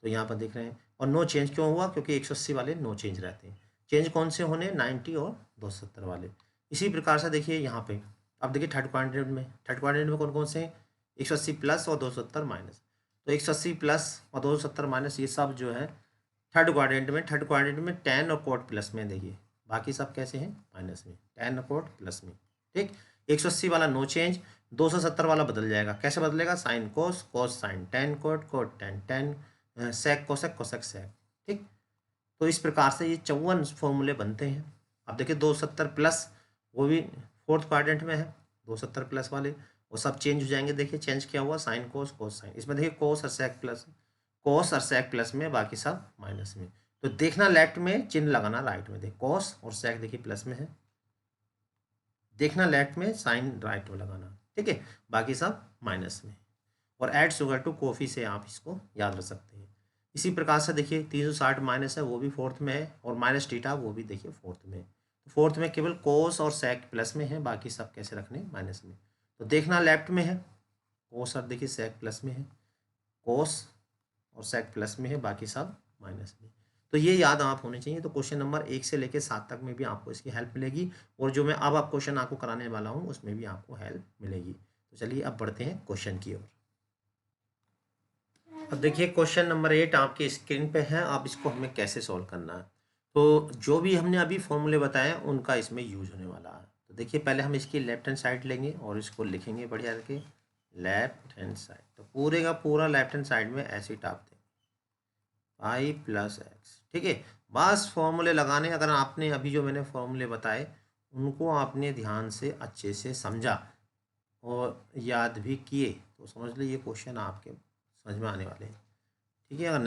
तो यहाँ पर देख रहे हैं, और नो चेंज क्यों हुआ, क्योंकि 180 वाले नो चेंज रहते हैं। चेंज कौन से होने, 90 और 270 वाले। इसी प्रकार से देखिए यहाँ पे, अब देखिए थर्ड क्वाड्रेंट में, थर्ड क्वाड्रेंट में कौन कौन से हैं, 180 प्लस और 270 माइनस, तो 180 प्लस और 270 माइनस, ये सब जो है थर्ड क्वाड्रेंट में। थर्ड क्वाड्रेंट में टेन और कोट प्लस में, देखिए बाकी सब कैसे हैं, माइनस में, टेन और कोट प्लस में। ठीक, 180 वाला नो चेंज, 270 वाला बदल जाएगा, कैसे बदलेगा, sine cos cos sine, tan cot cot tan, tan sec cosec cosec sec. ठीक, तो इस प्रकार से ये 54 फॉर्मूले बनते हैं। अब देखिए 270 प्लस, वो भी फोर्थ क्वाड्रेंट में है, 270 प्लस वाले वो सब चेंज हो जाएंगे। देखिए चेंज क्या हुआ, साइन कोस कोस साइन, इसमें देखिए कोस और सेक प्लस, कोस और सेक प्लस में, बाकी सब माइनस में। तो देखना लेफ्ट में, चिन्ह लगाना राइट में, देखिए कोस और सेक देखिए प्लस में है, देखना लेफ्ट में, साइन राइट में लगाना। ठीक है, बाकी सब माइनस में, और ऐड शुगर टू कॉफ़ी से आप इसको याद रख सकते हैं। इसी प्रकार से देखिए 360 माइनस है, वो भी फोर्थ में है, और माइनस थीटा वो भी देखिए फोर्थ में है। तो फोर्थ में केवल कोस और सेक प्लस में है, बाकी सब कैसे रखने, माइनस में। तो देखना लेफ्ट में है, कोस और देखिए सेक प्लस में है, कोस और सेक प्लस में है, बाकी सब माइनस में। तो ये याद आप होने चाहिए। तो क्वेश्चन नंबर 1 से लेकर 7 तक में भी आपको इसकी हेल्प मिलेगी, और जो मैं अब आप क्वेश्चन आपको कराने वाला हूँ उसमें भी आपको हेल्प मिलेगी। तो चलिए अब बढ़ते हैं क्वेश्चन की ओर। अब देखिए क्वेश्चन नंबर 8 आपकी स्क्रीन पे है, आप इसको हमें कैसे सॉल्व करना है। तो जो भी हमने अभी फॉर्मूले बताए उनका इसमें यूज होने वाला है। तो देखिए पहले हम इसकी लेफ्ट हैंड साइड लेंगे और इसको लिखेंगे बढ़िया करके, लेफ्ट हैंड साइड, तो पूरे का पूरा लेफ्ट हैंड साइड में ऐसे टाप देंगे, पाई प्लस एक्स। ठीक है, बस फॉर्मूले लगाने, अगर आपने अभी जो मैंने फॉर्मूले बताए उनको आपने ध्यान से अच्छे से समझा और याद भी किए तो समझ लो ये क्वेश्चन आपके समझ में आने वाले हैं। ठीक है, अगर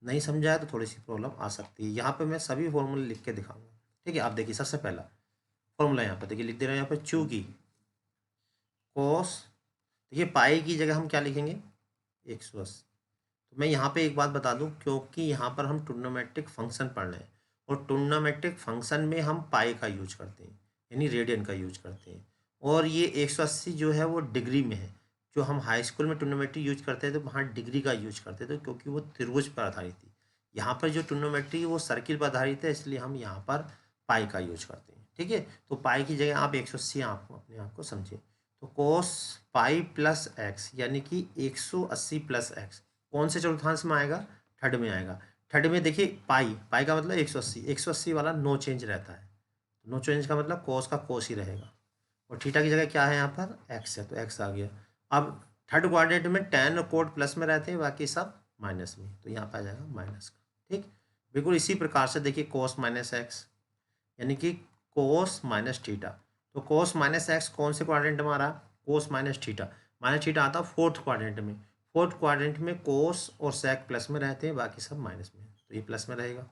नहीं समझा है तो थोड़ी सी प्रॉब्लम आ सकती है। यहाँ पे मैं सभी फॉर्मूले लिख के दिखाऊंगा। ठीक है, आप देखिए सबसे पहला फॉर्मूला यहाँ पे देखिए लिख दे रहे हैं, यहाँ पे चूंकि कोस, देखिए पाई की जगह हम क्या लिखेंगे 180। तो मैं यहाँ पे एक बात बता दूं, क्योंकि यहाँ पर हम ट्रिग्नोमेट्रिक फंक्शन पढ़ रहे हैं और ट्रिग्नोमेट्रिक फंक्शन में हम पाई का यूज करते हैं, यानी रेडियन का यूज करते हैं। और ये 180 जो है वो डिग्री में है। जो हम हाई स्कूल में ट्रिग्नोमेट्री यूज करते हैं तो वहाँ डिग्री का यूज करते थे, क्योंकि वो त्रिभुज पर आधारित थी। यहाँ पर जो ट्रिग्नोमेट्री वो सर्किल पर आधारित है, इसलिए हम यहाँ पर पाई का यूज करते हैं। ठीक है, तो पाई की जगह आप 180 आपको अपने आप को समझे। तो कोस पाई प्लस एक्स यानी कि 180 प्लस एक्स कौन से चतुर्थांश में आएगा, थर्ड में आएगा। थर्ड में देखिए पाई, पाई का मतलब 180, 180 वाला नो चेंज रहता है। नो चेंज का मतलब कोस का कोस ही रहेगा। और थीटा की जगह क्या है यहाँ पर एक्स है, तो एक्स आ गया। अब थर्ड क्वाड्रेंट में टेन और कोड प्लस में रहते हैं, बाकी सब माइनस में, तो यहाँ पर आ जाएगा माइनस का। ठीक, बिल्कुल इसी प्रकार से देखिए कोस माइनस एक्स यानी कि कोस माइनस थीटा। तो कोस माइनस एक्स कौन से क्वाड्रेंट में आ रहा है, कोस माइनस थीटा। माइनस थीटा आता है फोर्थ क्वाड्रेंट में। फोर्थ क्वाड्रेंट में कोस और सेक प्लस में रहते हैं, बाकी सब माइनस में, तो ये प्लस में रहेगा।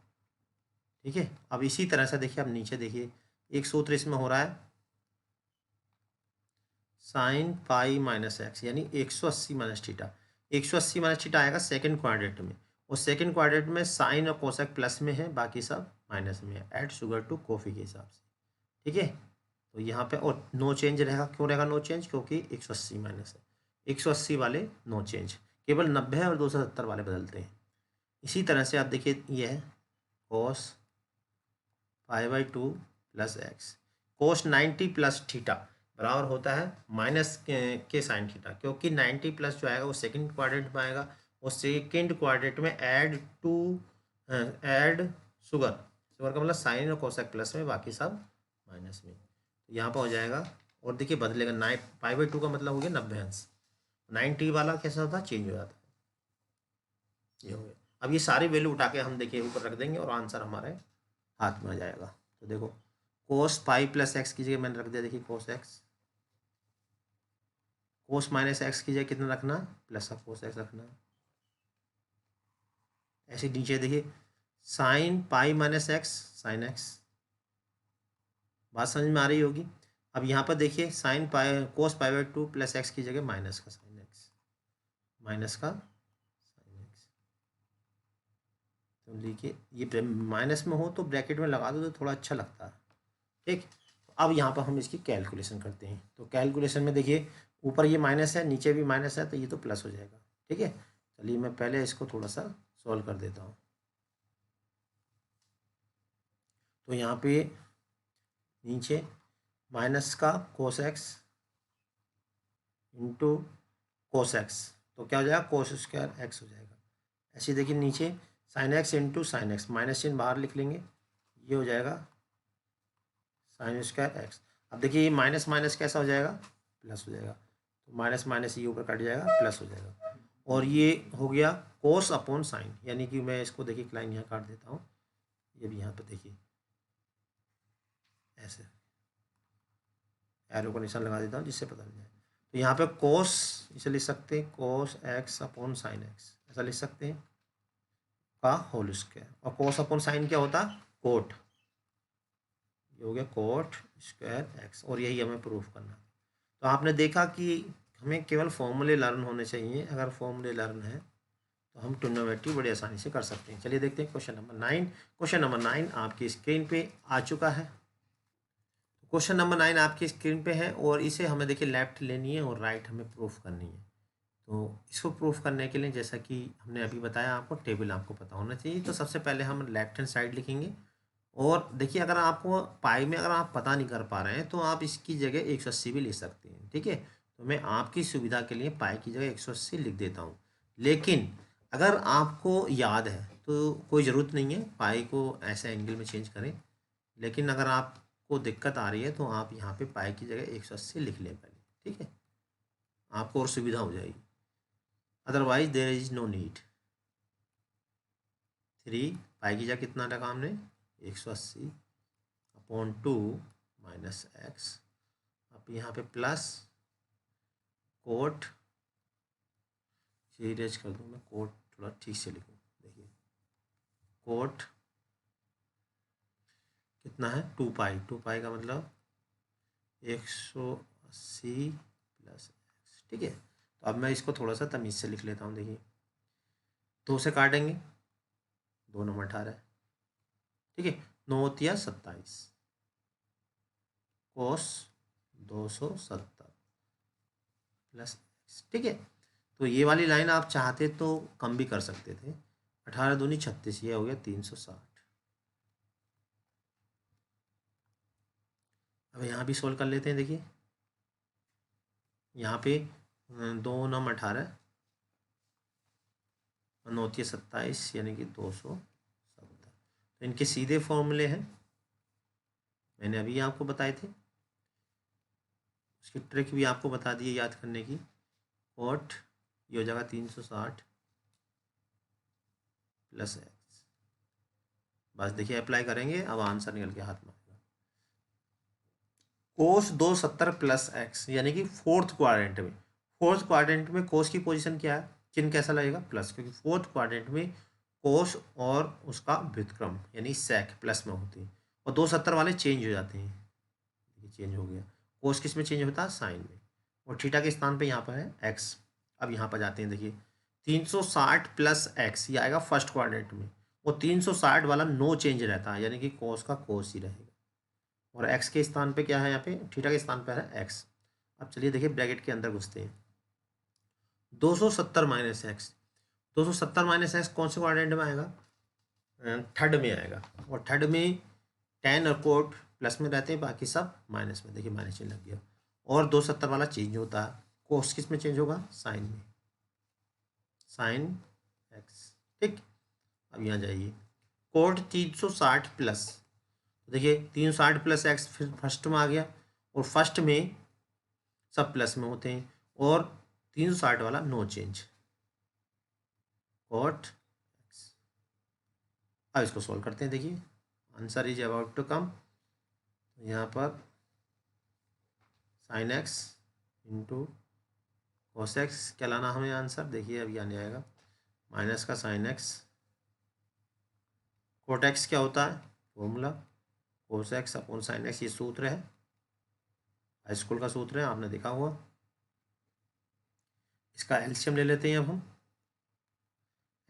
ठीक है, अब इसी तरह से देखिए, अब नीचे देखिए एक सूत्र इसमें हो रहा है साइन पाई माइनस एक्स यानी 180 माइनस थीटा। 180 माइनस थीटा आएगा सेकंड क्वाड्रेंट में, और सेकंड क्वाड्रेंट में साइन और कोसेक प्लस में है, बाकी सब माइनस में है, ऐड शुगर टू कॉफ़ी के हिसाब से। ठीक है, तो यहाँ पे और नो चेंज रहेगा। क्यों रहेगा नो चेंज, क्योंकि 180 माइनस है। 180 वाले नो चेंज, केवल 90 और 270 वाले बदलते हैं। इसी तरह से आप देखिए ये है cos pi by two plus x. Cos 90 plus theta बराबर होता है माइनस के साइन थीटा, क्योंकि 90 प्लस जो आएगा वो सेकंड क्वाड्रेंट में आएगा, और सेकंड क्वाड्रेंट में ऐड शुगर, शुगर का मतलब साइन और कोसेक प्लस में, बाकी सब माइनस में, तो यहाँ पर हो जाएगा। और देखिए बदलेगा, 9 पाई बाई टू का मतलब हो गया 90 अंश, 90 वाला कैसा होता है चेंज हो जाता है, ये हो गया। अब ये सारी वैल्यू उठा के हम देखिए ऊपर रख देंगे और आंसर हमारे हाथ में आ जाएगा। तो देखो कोस पाई प्लस एक्स की जगह मैंने रख दिया, देखिए कोस एक्स। कोस माइनस एक्स की जगह कितना रखना है, प्लस का कोस एक्स रखना है। ऐसे नीचे देखिए sine pi minus x sine x, बात समझ में आ रही होगी। अब यहाँ पर देखिए sine pi cos pi by two plus x की जगह माइनस का साइन एक्स, माइनस का साइन एक्स। तो देखिए ये माइनस में हो तो ब्रैकेट में लगा दो तो थोड़ा अच्छा लगता है। ठीक, अब यहाँ पर हम इसकी कैलकुलेशन करते हैं। तो कैलकुलेशन में देखिए ऊपर ये माइनस है, नीचे भी माइनस है, तो ये तो प्लस हो जाएगा। ठीक है, चलिए मैं पहले इसको थोड़ा सा सॉल्व कर देता हूँ। तो यहाँ पे नीचे माइनस का कोस एक्स इंटू कोस एक्स, तो क्या हो जाएगा कोस स्क्वायर एक्स हो जाएगा। ऐसे देखिए नीचे sign x into sine x, minus चिन्ह बाहर लिख लेंगे, ये हो जाएगा साइन स्क्वायर एक्स। अब देखिए ये माइनस माइनस कैसा हो जाएगा, प्लस हो जाएगा, तो माइनस माइनस ये ऊपर कट जाएगा, प्लस हो जाएगा। और ये हो गया कोस अपॉन साइन, यानी कि मैं इसको देखिए लाइन यहाँ काट देता हूँ, ये भी यहाँ पे देखिए ऐसे एरो का निशान लगा देता हूँ जिससे पता नहीं जाए। तो यहाँ पे कोस इसे लिख सकते हैं cos x upon sine x, ऐसा लिख सकते हैं का होल स्क्वायर। और कोस अपॉन साइन क्या होता है कोट, ये हो गया कोट स्क्वायर एक्स, और यही हमें प्रूफ करना है। तो आपने देखा कि हमें केवल फॉर्मूले लर्न होने चाहिए, अगर फॉर्मूले लर्न है तो हम ट्रिग्नोमेट्री बड़ी आसानी से कर सकते हैं। चलिए देखते हैं क्वेश्चन नंबर 9। क्वेश्चन नंबर 9 आपकी स्क्रीन पे आ चुका है। क्वेश्चन नंबर 9 आपकी स्क्रीन पे है, और इसे हमें देखिए लेफ्ट लेनी है और राइट हमें प्रूफ करनी है। तो इसको प्रूफ करने के लिए जैसा कि हमने अभी बताया आपको टेबल आपको पता होना चाहिए। तो सबसे पहले हम लेफ्ट हैंड साइड लिखेंगे, और देखिए अगर आपको पाई में अगर आप पता नहीं कर पा रहे हैं तो आप इसकी जगह 180 भी ले सकते हैं। ठीक है, तो मैं आपकी सुविधा के लिए पाई की जगह 180 लिख देता हूँ। लेकिन अगर आपको याद है तो कोई ज़रूरत नहीं है पाई को ऐसे एंगल में चेंज करें, लेकिन अगर आपको दिक्कत आ रही है तो आप यहाँ पे पाई की जगह 180 लिख लें पहले। ठीक है, आपको और सुविधा हो जाएगी, otherwise there is no need. 3 pi की जगह कितना रखा हमने 180 अपॉन 2 माइनस एक्स अब यहाँ पे प्लस कोट, इरेज कर दूँ मैं, कोट थोड़ा ठीक से लिखूँ। देखिए कोट कितना है 2 पाई, 2 पाई का मतलब 180 प्लस एक्स। ठीक है, तो अब मैं इसको थोड़ा सा तमीज़ से लिख लेता हूँ। देखिए 2 से काटेंगे, 2×18, ठीक है, 9×27 कोस 270 प्लस एक्स। ठीक है, तो ये वाली लाइन आप चाहते तो कम भी कर सकते थे। 18×2=36, ये हो गया 360। अब यहाँ भी सोल्व कर लेते हैं। देखिए यहाँ पे 2×18, 9×27 यानी कि 270। तो इनके सीधे फॉर्मूले हैं, मैंने अभी आपको बताए थे। उसकी ट्रिक भी आपको बता दी है याद करने की। कोट ये हो जाएगा 360 प्लस एक्स। बस देखिए अप्लाई करेंगे, अब आंसर निकल के हाथ में आएगा। कोस 270 प्लस एक्स यानी कि फोर्थ क्वाड्रेंट में, फोर्थ क्वाड्रेंट में कोस की पोजीशन क्या है, चिन्ह कैसा लगेगा प्लस, क्योंकि फोर्थ क्वाड्रेंट में कोस और उसका व्युत्क्रम यानी सेक प्लस में होती है, और 270 वाले चेंज हो जाते हैं। ये चेंज हो गया, कोस किस में चेंज होता है, साइन में, और थीटा के स्थान पे यहाँ पर है एक्स। अब यहाँ पर जाते हैं। देखिए 360 प्लस एक्स ये आएगा फर्स्ट क्वाड्रेंट में, और 360 वाला नो चेंज रहता है, यानी कि कोस का कोस ही रहेगा, और एक्स के स्थान पे क्या है, यहाँ पे थीटा के स्थान पे है एक्स। अब चलिए देखिए ब्रैकेट के अंदर घुसते हैं। 270 माइनस एक्स, 270 माइनस एक्स कौन से क्वाड्रेंट में आएगा, थर्ड में आएगा, और थर्ड में टेन और कोट प्लस में रहते हैं, बाकी सब माइनस में। देखिए माइनस चिन्ह लग गया, और 270 वाला चेंज होता है, कोस किस में चेंज होगा, साइन में, साइन एक्स। ठीक, अब यहाँ जाइए, कोट 360 प्लस, देखिए 360 प्लस एक्स फिर फर्स्ट में आ गया, और फर्स्ट में सब प्लस में होते हैं, और 360 वाला नो चेंज, कोट एक्स। अब इसको सॉल्व करते हैं। देखिए answer is about to come, यहाँ पर sine x into cos x क्या लाना हमें आंसर, देखिए अभी आने आएगा, माइनस का साइन एक्स, कोट एक्स क्या होता है फॉर्मूला, कोस एक्स अपॉन साइन एक्स, ये सूत्र है, हाई स्कूल का सूत्र है, आपने देखा हुआ। इसका एलसीएम ले लेते हैं। अब हम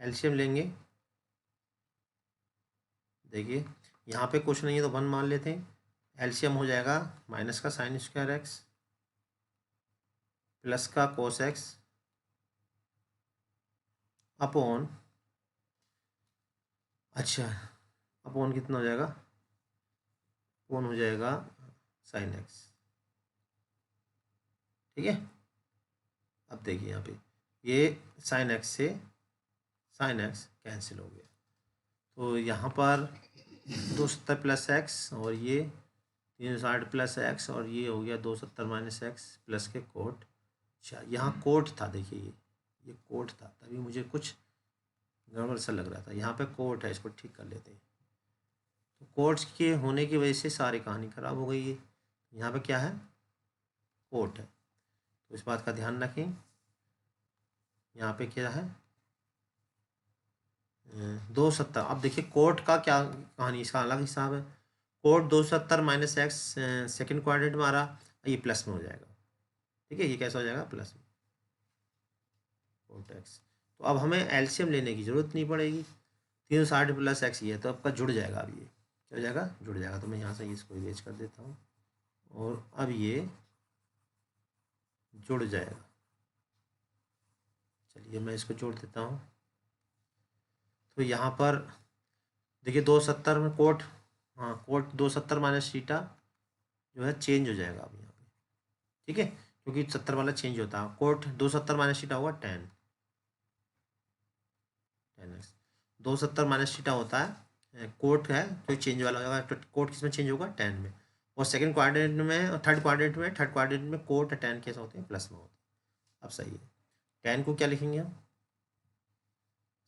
एलसीएम लेंगे, देखिए यहाँ पे कुछ नहीं है तो 1 मान लेते हैं। एलसीएम हो जाएगा माइनस का साइन स्क्वायर एक्स प्लस का कोस एक्स अपॉन, अच्छा अपॉन कितना हो जाएगा, अपॉन हो जाएगा साइन एक्स। ठीक है, अब देखिए यहाँ पे ये साइन एक्स से साइन एक्स कैंसिल हो गया, तो यहाँ पर 270 प्लस एक्स, और ये 360 प्लस एक्स, और ये हो गया 270 माइनस एक्स प्लस के कोट। अच्छा यहाँ कोट था, देखिए ये कोट था, तभी मुझे कुछ गड़बड़ सा लग रहा था। यहाँ पे कोट है, इसको ठीक कर लेते हैं। तो कोट्स के होने की वजह से सारी कहानी खराब हो गई है। यहाँ पे क्या है, कोट है, तो इस बात का ध्यान रखें। यहाँ पे क्या है 270। अब देखिए कोट का क्या कहानी, इसका अलग हिसाब है। Cot 270 minus x second quadrant में आ रहा, ये प्लस में हो जाएगा। ठीक है, ये कैसा हो जाएगा, प्लस में कोट एक्स। तो अब हमें एलसीएम लेने की ज़रूरत नहीं पड़ेगी, 360 प्लस एक्स ये तो आपका जुड़ जाएगा। अब ये क्या हो जाएगा, जुड़ जाएगा। तो मैं यहाँ से इसको इरेज कर देता हूँ, और अब ये जुड़ जाएगा। चलिए मैं इसको जोड़ देता हूँ। तो यहाँ पर देखिए 270 में कोट, हाँ कोट 270 माइनस थीटा जो है चेंज हो जाएगा अब यहाँ पे। ठीक है, क्योंकि 70 वाला चेंज होता है, कोट 270 माइनस थीटा होगा 10 एक्स। 270 माइनस थीटा होता है, कोट है तो चेंज वाला होगा, तो कोट किस में चेंज होगा, 10 में। और सेकंड क्वाड्रेंट में और थर्ड क्वाड्रेंट में कोट 10 कैसे होते हैं, प्लस में होते हैं। अब सही है, 10 को क्या लिखेंगे हम,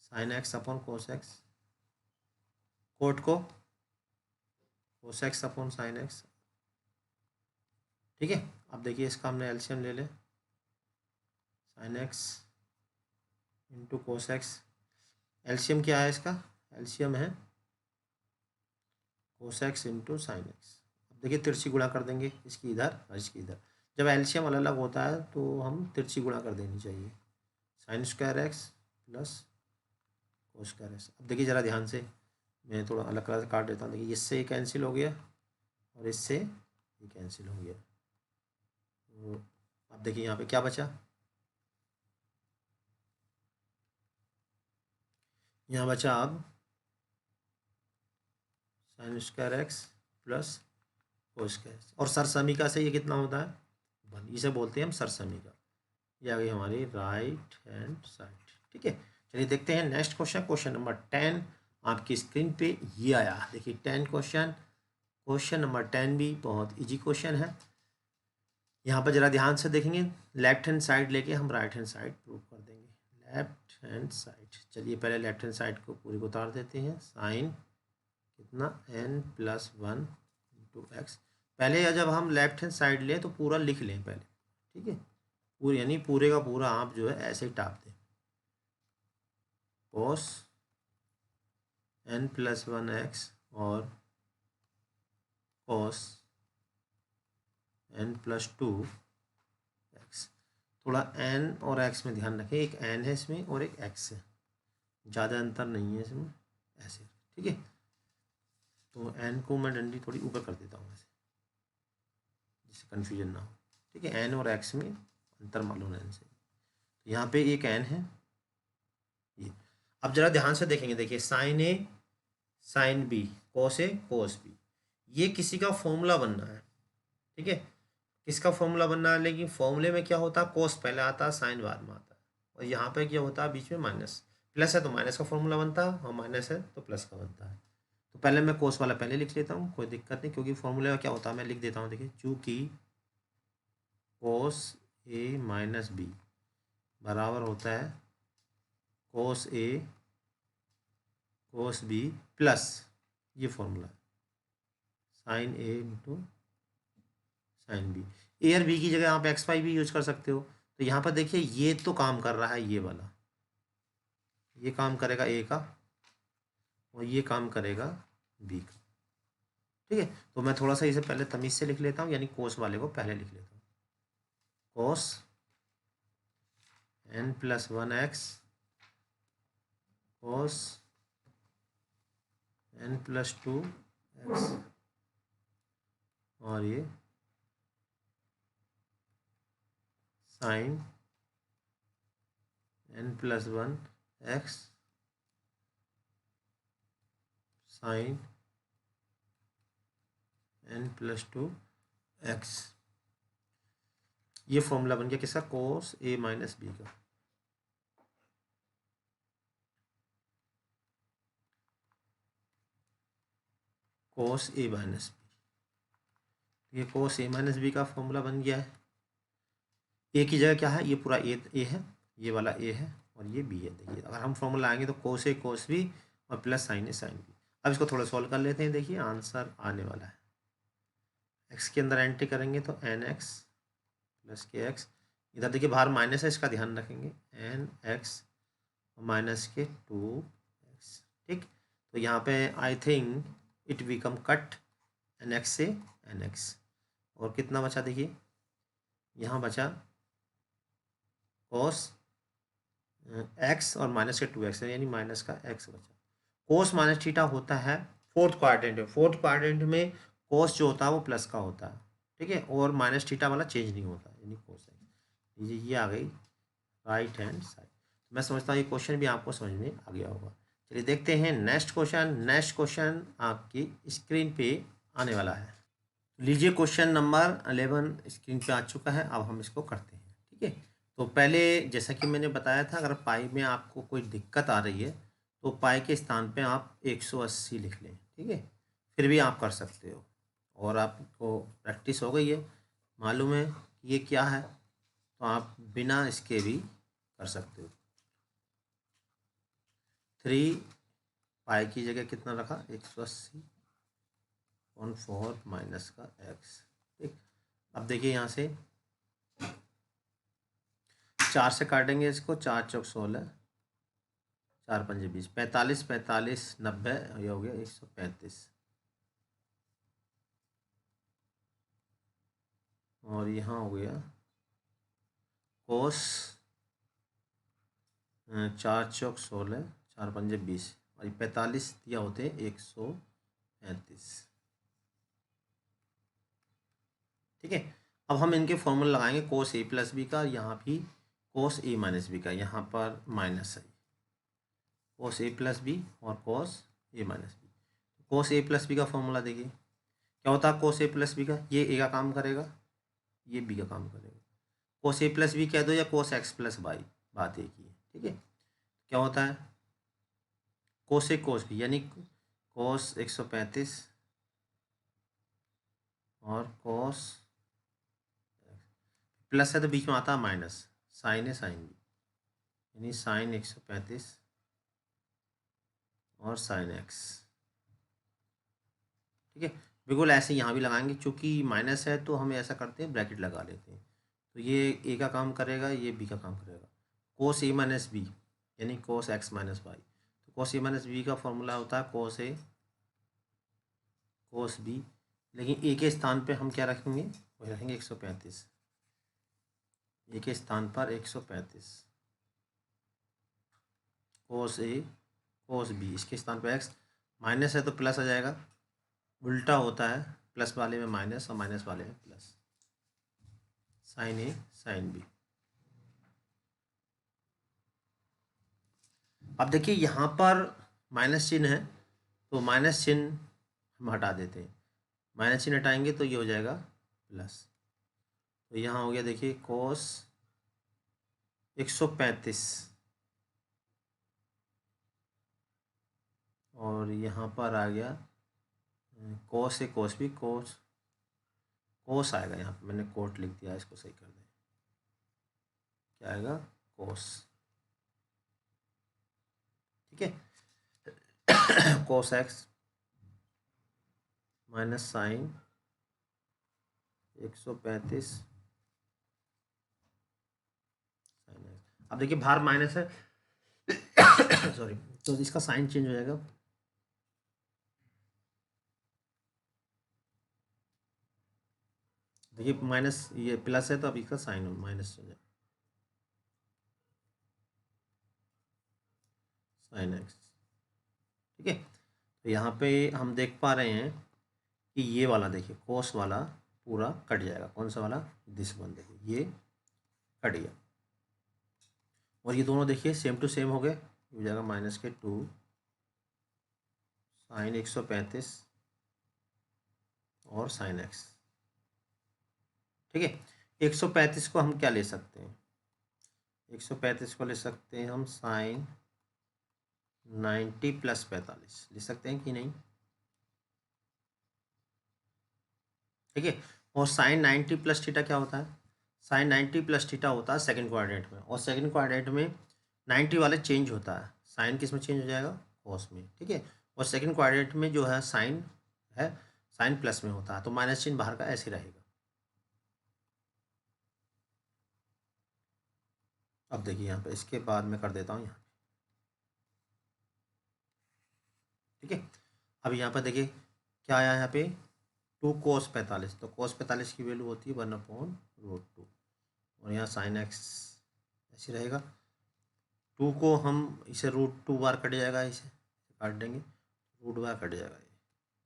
sine x upon cos x, cot को cos x upon sine x, ठीक है। अब देखिए इसका हमने एलसीएम ले लें, sine x into cos x. LCM क्या है इसका? एलसीएम है cos x into sine x. अब देखिए तिरछी गुणा कर देंगे, इसकी इधर और इसकी इधर। जब एलसीएम अलग अलग होता है तो हम तिरछी गुणा कर देनी चाहिए, sign square x plus cos square x. अब देखिए ज़रा ध्यान से, मैं थोड़ा अलग कलर से काट देता हूँ। देखिए इससे ये कैंसिल हो गया और इससे ये कैंसिल हो गया। तो अब देखिए यहाँ पे क्या बचा, यहाँ बचा अब sign square x plus cos square x. और सरसमीका से ये कितना होता है? 1। इसे बोलते हैं हम सरसमीका। ये आ गई हमारी राइट हैंड साइड। ठीक है, चलिए देखते हैं नेक्स्ट क्वेश्चन। क्वेश्चन नंबर 10 आपकी स्क्रीन पे ये आया। देखिए 10 क्वेश्चन, क्वेश्चन नंबर 10 भी बहुत इजी क्वेश्चन है। यहाँ पर जरा ध्यान से देखेंगे, लेफ्ट हैंड साइड लेके हम राइट हैंड साइड प्रूव कर देंगे। लेफ्ट हैंड साइड, चलिए पहले लेफ्ट हैंड साइड को पूरी को उतार देते हैं। साइन कितना n+1 इंटू एक्स। पहले या जब हम लेफ्ट हैंड साइड लें तो पूरा लिख लें पहले, ठीक है, पूरे यानी पूरे का पूरा आप जो है ऐसे ही टाप दें। कोस n+1 एक्स और कोस n+2 एक्स। थोड़ा n और x में ध्यान रखें, एक n है इसमें और एक x है, ज़्यादा अंतर नहीं है इसमें, ऐसे। ठीक है, तो n को मैं डंडी थोड़ी ऊपर कर देता हूँ ऐसे, जिससे कन्फ्यूजन ना हो। ठीक है, n और x में अंतर मालूम है इनसे। तो यहाँ पे एक n है ये। अब जरा ध्यान से देखेंगे, देखिए साइन ए साइन बी, कोस ए कोस बी, ये किसी का फॉर्मूला बनना है। ठीक है, किसका फॉर्मूला बनना है? लेकिन फॉर्मूले में क्या होता है, कोस पहले आता है, साइन बाद में आता है। और यहाँ पे क्या होता है, बीच में माइनस। प्लस है तो माइनस का फॉर्मूला बनता है और माइनस है तो प्लस का बनता है। तो पहले मैं कोस वाला पहले लिख लेता हूँ, कोई दिक्कत नहीं, क्योंकि फॉर्मूले में क्या होता है मैं लिख देता हूँ। देखिए चूँकि कोस ए माइनस बी बराबर होता है कोस ए कोस बी प्लस ये फॉर्मूला साइन ए इंटू साइन बी। ए और बी की जगह आप एक्स वाई भी यूज कर सकते हो। तो यहाँ पर देखिए ये तो काम कर रहा है, ये वाला ये काम करेगा ए का और ये काम करेगा बी का। ठीक है, तो मैं थोड़ा सा इसे पहले तमीज से लिख लेता हूँ, यानी कोस वाले को पहले लिख लेता हूँ। कोस n+1 एक्स कोस n+2 एक्स और ये sine n+1 x sine n+2 x. ये फॉर्मूला बन गया किसका? कोस ए माइनस बी का। कोस ए माइनस बी, ये कोस ए माइनस बी का फॉर्मूला बन गया है। ए की जगह क्या है, ये पूरा ए है, ये वाला ए है और ये बी है। देखिए अगर हम फॉर्मूला आएंगे तो कोस ए कोस बी और प्लस साइन ए साइन बी। अब इसको थोड़ा सॉल्व कर लेते हैं। देखिए आंसर आने वाला है, एक्स के अंदर एंट्री करेंगे तो एन एक्स प्लस के एक्स। इधर देखिए बाहर माइनस है, इसका ध्यान रखेंगे, एन एक्स माइनस के 2x। ठीक, तो यहाँ पे I think it become cot n x से एन एक्स। और कितना बचा देखिए, यहाँ बचा कोस एक्स और माइनस के 2x, यानी माइनस का x बचा। कोस माइनस थीटा होता है फोर्थ क्वाड्रेंट में। फोर्थ क्वाड्रेंट में कोस जो होता है वो प्लस का होता है। ठीक है, और माइनस थीटा वाला चेंज नहीं होता, यानी कोस एक्स। ये आ गई राइट हैंड साइड। मैं समझता हूँ ये क्वेश्चन भी आपको समझ में आ गया होगा। चलिए देखते हैं नेक्स्ट क्वेश्चन। नेक्स्ट क्वेश्चन आपकी स्क्रीन पे आने वाला है। लीजिए क्वेश्चन नंबर 11 स्क्रीन पे आ चुका है। अब हम इसको करते हैं। ठीक है, तो पहले जैसा कि मैंने बताया था, अगर पाई में आपको कोई दिक्कत आ रही है तो पाई के स्थान पे आप 180 लिख लें। ठीक है, फिर भी आप कर सकते हो और आपको प्रैक्टिस हो गई है, मालूम है कि ये क्या है, तो आप बिना इसके भी कर सकते हो। 3 पाई की जगह कितना रखा, 180/4 माइनस का एक्स। ठीक, अब देखिए यहाँ से 4 से काटेंगे इसको, 4 चौक 16, 4 पंजे 20, 45 45 90, ये हो गया 135। और यहाँ हो गया कोस 4 चौक 16, 4 पंजे 20, और 45 दिया होते 135। ठीक है, अब हम इनके फॉर्मूला लगाएंगे कोस ए प्लस बी का, यहाँ भी कोस ए माइनस बी का, यहाँ पर माइनस है, कोस ए प्लस बी और कोस ए माइनस बी। कोस ए प्लस बी का फॉर्मूला देखिए क्या होता है, कोस ए प्लस बी का, ये ए का काम करेगा, ये बी का काम करेगा। कोस ए प्लस बी कह दो या कोस एक्स प्लस वाई, बात एक ही है। ठीक है, क्या होता है कोस ए कोस बी, यानी कोस 135 और कोस प्लस है तो बीच में आता है माइनस, साइन है साइन बी, यानी साइन 135 और साइन एक्स। ठीक है, बिल्कुल ऐसे यहाँ भी लगाएंगे, चूँकि माइनस है तो हम ऐसा करते हैं ब्रैकेट लगा लेते हैं, तो ये ए का काम करेगा, ये बी का काम करेगा। कोस ए माइनस बी यानी कोस एक्स माइनस वाई, तो कोस ए माइनस बी का फॉर्मूला होता है कोस ए कोस बी, लेकिन ए के स्थान पे हम क्या रखेंगे, वही रखेंगे 135, ए के स्थान पर 135, कोस ए कोस बी, इसके स्थान पर एक्स, माइनस है तो प्लस आ जाएगा, उल्टा होता है, प्लस वाले में माइनस और माइनस वाले में प्लस, साइन ए साइन बी। अब देखिए यहाँ पर माइनस चिन्ह है, तो माइनस चिन्ह हम हटा देते हैं, माइनस चिन्ह हटाएंगे तो ये हो जाएगा प्लस, तो यहाँ हो गया देखिए कोस 135 और यहाँ पर आ गया कोस ए कोस बी, कोस कोस आएगा, यहाँ पे मैंने कोट लिख दिया, इसको सही कर दें, क्या आएगा कोस। ठीक है, cos x minus sine 135 sine x. अब देखिए बाहर माइनस है सॉरी, तो इसका साइन चेंज हो जाएगा, देखिए माइनस ये प्लस है तो अब इसका साइन माइनस हो जाएगा, साइन एक्स। ठीक है, तो यहाँ पे हम देख पा रहे हैं कि ये वाला देखिए कोस वाला पूरा कट जाएगा, कौन सा वाला, दिस वन, देखिए ये कट गया, और ये दोनों देखिए सेम टू सेम हो गए, हो जाएगा माइनस के 2 साइन 135 और साइन एक्स। ठीक है, 135 को हम क्या ले सकते हैं, 135 को ले सकते हैं हम साइन 90 प्लस 45 ले सकते हैं कि नहीं। ठीक है, और साइन 90 प्लस थीटा क्या होता है, साइन 90 प्लस थीटा होता है सेकंड क्वाड्रेंट में, और सेकंड क्वाड्रेंट में 90 वाले चेंज होता है, साइन किस में चेंज हो जाएगा, कॉस में। ठीक है, और सेकंड क्वाड्रेंट में जो है साइन है, साइन प्लस में होता है, तो माइनस चिन्ह बाहर का ऐसे रहेगा। अब देखिए यहाँ पे इसके बाद मैं कर देता हूँ यहाँ, ठीक है। अब यहाँ पर देखिए क्या आया यहाँ पे 2 कोस 45, तो कोस 45 की वैल्यू होती है 1/√2, और यहाँ साइन एक्स ऐसे रहेगा, 2 को हम इसे √2 बार कट जाएगा, इसे काट देंगे, रूट बार कट जाएगा ये।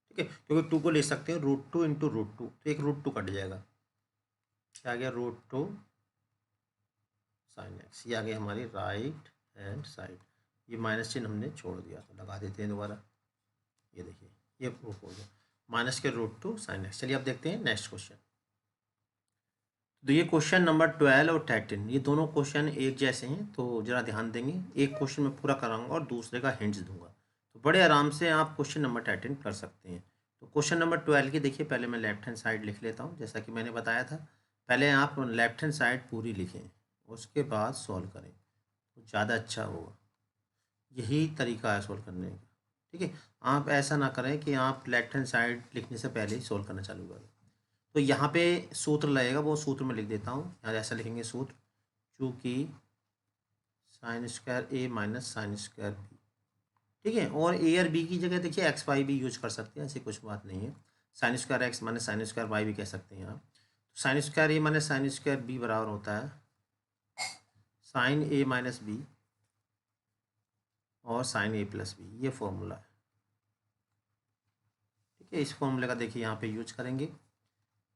ठीक है, क्योंकि 2 को ले सकते हैं √2 इंटू √2, तो एक √2 कट जाएगा, क्या आ गया √2 साइन एक्स, ये आ गई हमारी राइट हैंड साइड। ये माइनस चिन्ह हमने छोड़ दिया, तो लगा देते हैं दोबारा, ये देखिए ये प्रूफ हो गया, माइनस के √2 साइन एक्स। चलिए अब देखते हैं नेक्स्ट क्वेश्चन। तो ये क्वेश्चन नंबर 12 और 13, ये दोनों क्वेश्चन एक जैसे हैं, तो जरा ध्यान देंगे, एक क्वेश्चन मैं पूरा कराऊंगा और दूसरे का हिंट्स दूंगा, तो बड़े आराम से आप क्वेश्चन नंबर 13 कर सकते हैं। तो क्वेश्चन नंबर 12 की देखिए, पहले मैं लेफ्ट हैंड साइड लिख लेता हूँ, जैसा कि मैंने बताया था, पहले आप लेफ्ट हैंड साइड पूरी लिखें, उसके बाद सॉल्व करें, तो ज़्यादा अच्छा होगा, यही तरीका है सॉल्व करने का। ठीक है, आप ऐसा ना करें कि आप लेफ्ट हैंड साइड लिखने से पहले ही सॉल्व करना चालू करें। तो यहाँ पे सूत्र लगेगा, वो सूत्र में लिख देता हूँ। यहाँ ऐसा लिखेंगे सूत्र, चूँकि sign square a minus sine square B, ठीक है। और ए और बी की जगह देखिए एक्स वाई भी यूज कर सकते हैं, ऐसी कुछ बात नहीं है। Sine square x minus sine square y भी कह सकते हैं आप। Sine square a minus sine square b बराबर होता है साइन ए माइनस बी और साइन ए प्लस बी, ये फॉर्मूला है, ठीक है। इस फॉर्मूले का देखिए यहाँ पे यूज करेंगे,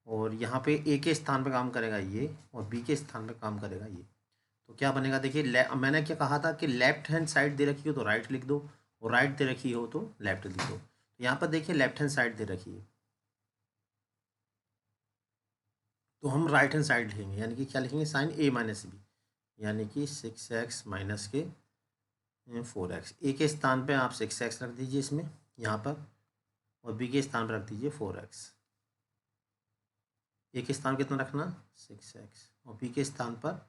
और यहाँ पे ए के स्थान पे काम करेगा ये, और बी के स्थान पे काम करेगा ये। तो क्या बनेगा देखिए, मैंने क्या कहा था कि लेफ्ट हैंड साइड दे रखी हो तो राइट लिख दो, और राइट दे रखी हो तो लेफ्ट लिख दो। तो यहाँ पर देखिए लेफ्ट हैंड साइड दे रखी है, तो हम राइट हैंड साइड लिखेंगे, यानी कि क्या लिखेंगे, साइन ए माइनस बी, यानी कि 6x माइनस के 4x। ए के स्थान पे आप 6x रख दीजिए इसमें यहाँ पर, और बी के स्थान पर रख दीजिए 4x। ए के स्थान कितना रखना, 6x, और बी के स्थान पर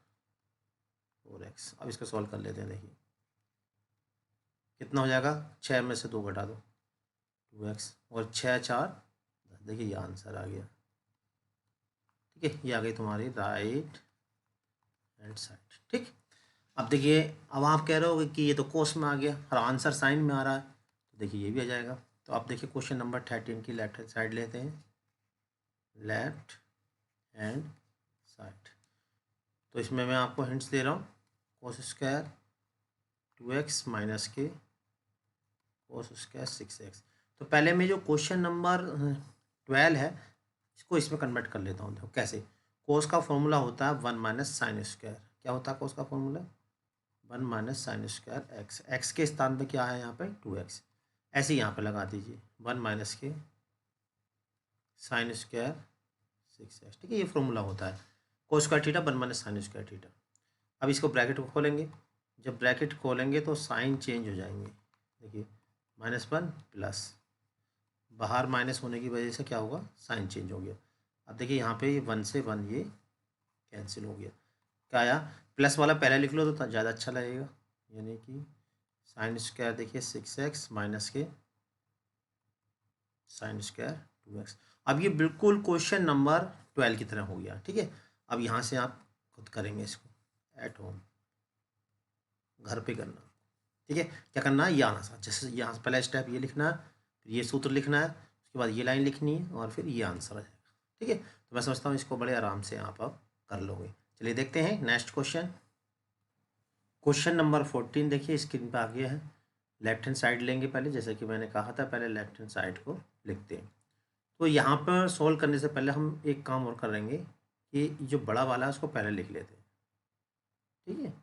4x। अब इसको सॉल्व कर लेते हैं, देखिए कितना हो जाएगा, 6 में से 2 घटा दो, 2x, और 6 4, देखिए ये आंसर आ गया, ठीक है। ये आ गई तुम्हारी राइट हैंड साइड, ठीक। अब देखिए, अब आप कह रहे हो कि ये तो कोस में आ गया और आंसर साइन में आ रहा है, तो देखिए ये भी आ जाएगा। तो आप देखिए क्वेश्चन नंबर 13 की लेफ्ट हैंड साइड लेते हैं, लेफ्ट हैंड साइड। तो इसमें मैं आपको हिंट्स दे रहा हूँ, कोस स्क्वायर 2x माइनस के कोस स्क्वायर 6x। तो पहले मैं जो क्वेश्चन नंबर 12 है इसको इसमें कन्वर्ट कर लेता हूँ। देखो कैसे, कोस का फॉर्मूला होता है 1 माइनस साइन स्क्वायर। क्या होता है कोस का formula, 1 minus sine square x. X के स्थान पे क्या है यहाँ पे 2x, ऐसे ही यहाँ पे लगा दीजिए 1 माइनस के साइन स्क्वायर 6x, ठीक है। ये फॉर्मूला होता है cos square theta 1 minus sine square theta. अब इसको ब्रैकेट को खोलेंगे, जब ब्रैकेट खोलेंगे तो साइन चेंज हो जाएंगे, देखिए -1 प्लस, बाहर माइनस होने की वजह से क्या होगा, साइन चेंज हो गया। अब देखिए यहाँ पे 1 से 1 ये कैंसिल हो गया, क्या आया, प्लस वाला पहले लिख लो तो ज़्यादा अच्छा लगेगा, यानी कि साइन स्क्वायर देखिए 6x माइनस के साइन स्क्वायर 2x। अब ये बिल्कुल क्वेश्चन नंबर 12 की तरह हो गया, ठीक है। अब यहाँ से आप खुद करेंगे इसको एट होम, घर पे करना, ठीक है। क्या करना है, ये आना सा, जैसे यहाँ से पहला स्टेप ये लिखना है, फिर ये सूत्र लिखना है, उसके बाद ये लाइन लिखनी है, और फिर ये आंसर आ जाएगा, ठीक है। तो मैं समझता हूँ इसको बड़े आराम से आप अब कर लोगे। चलिए देखते हैं नेक्स्ट क्वेश्चन। क्वेश्चन नंबर 14 देखिए स्क्रीन पर आ गया है। लेफ्ट हैंड साइड लेंगे पहले, जैसे कि मैंने कहा था पहले लेफ्ट हैंड साइड को लिखते हैं। तो यहाँ पर सॉल्व करने से पहले हम एक काम और करेंगे कि जो बड़ा वाला है उसको पहले लिख लेते हैं, ठीक है।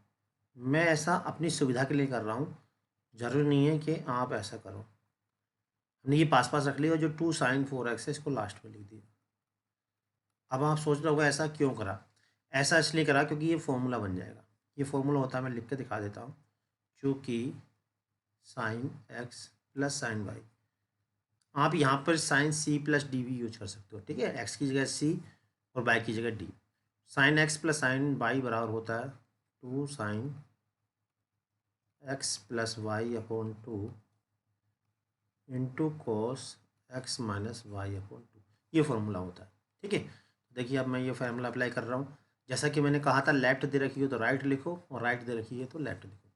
मैं ऐसा अपनी सुविधा के लिए कर रहा हूँ, ज़रूरी नहीं है कि आप ऐसा करो। हमने ये पास पास रख लिया, और जो 2 sin 4x है इसको लास्ट में लिख दिया। अब आप सोच रहे होगा ऐसा क्यों करा, ऐसा इसलिए करा क्योंकि ये फॉर्मूला बन जाएगा। ये फॉर्मूला होता है, मैं लिख के दिखा देता हूँ, चूँकि sine x plus sine y, आप यहाँ पर साइन c प्लस डी भी यूज कर सकते हो, ठीक है। x की जगह c और y की जगह d। Sine x plus sine y बराबर होता है 2 sine x plus y upon 2 into cos x minus y upon 2, ये फॉर्मूला होता है, ठीक है। देखिए अब मैं ये फार्मूला अप्लाई कर रहा हूँ, जैसा कि मैंने कहा था लेफ्ट दे रखी हो तो राइट लिखो, और राइट दे रखी है तो लेफ्ट लिखो।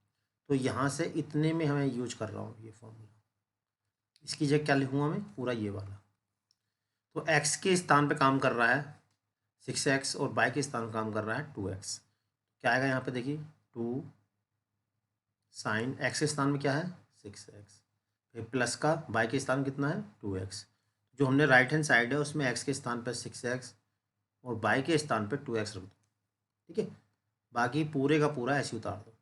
तो यहाँ से इतने में हमें यूज कर रहा हूँ ये फॉर्मूला, इसकी जगह क्या लिखूँगा मैं, पूरा ये वाला। तो एक्स के स्थान पे काम कर रहा है 6x, और वाई के स्थान पर काम कर रहा है 2x। क्या आएगा यहाँ पे देखिए, 2 साइन एक्स के स्थान में क्या है 6x, फिर प्लस का वाई के स्थान कितना है 2x। जो हमने राइट हैंड साइड है उसमें x के स्थान पर 6x और y के स्थान पर 2x रख दो, ठीक है। बाकी पूरे का पूरा ऐसे उतार दो,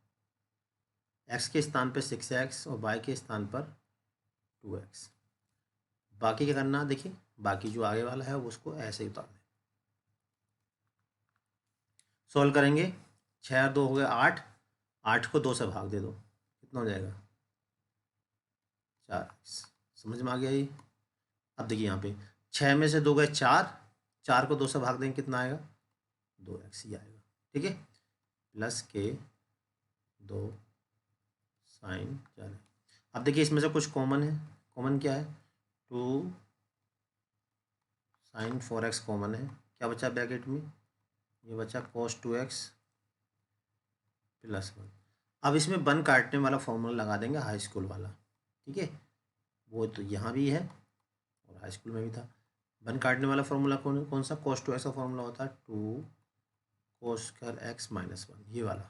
x के स्थान पर 6x और y के स्थान पर 2x। बाकी क्या करना देखिए, बाकी जो आगे वाला है उसको ऐसे ही उतार दें। सॉल्व करेंगे, 6 और 2 हो गए 8, 8 को 2 से भाग दे दो, कितना हो जाएगा 4। समझ में आ गया ये। अब देखिए यहाँ पे 6 में से 2 गए 4, 4 को 2 से भाग देंगे कितना आएगा 2x ही आएगा, ठीक है। प्लस के 2 साइन 4। अब देखिए इसमें से कुछ कॉमन है, कॉमन क्या है 2 साइन 4x कॉमन है, क्या बचा ब्रैकेट में, ये बचा cos 2x + 1। अब इसमें 1 काटने वाला फॉर्मूला लगा देंगे हाई स्कूल वाला, ठीक है, वो तो यहाँ भी है और हाई स्कूल में भी था। 1 काटने वाला फॉर्मूला कौन कौन सा, cos 2x का फॉर्मूला होता है 2 cos स्क्वायर x - 1, ये वाला,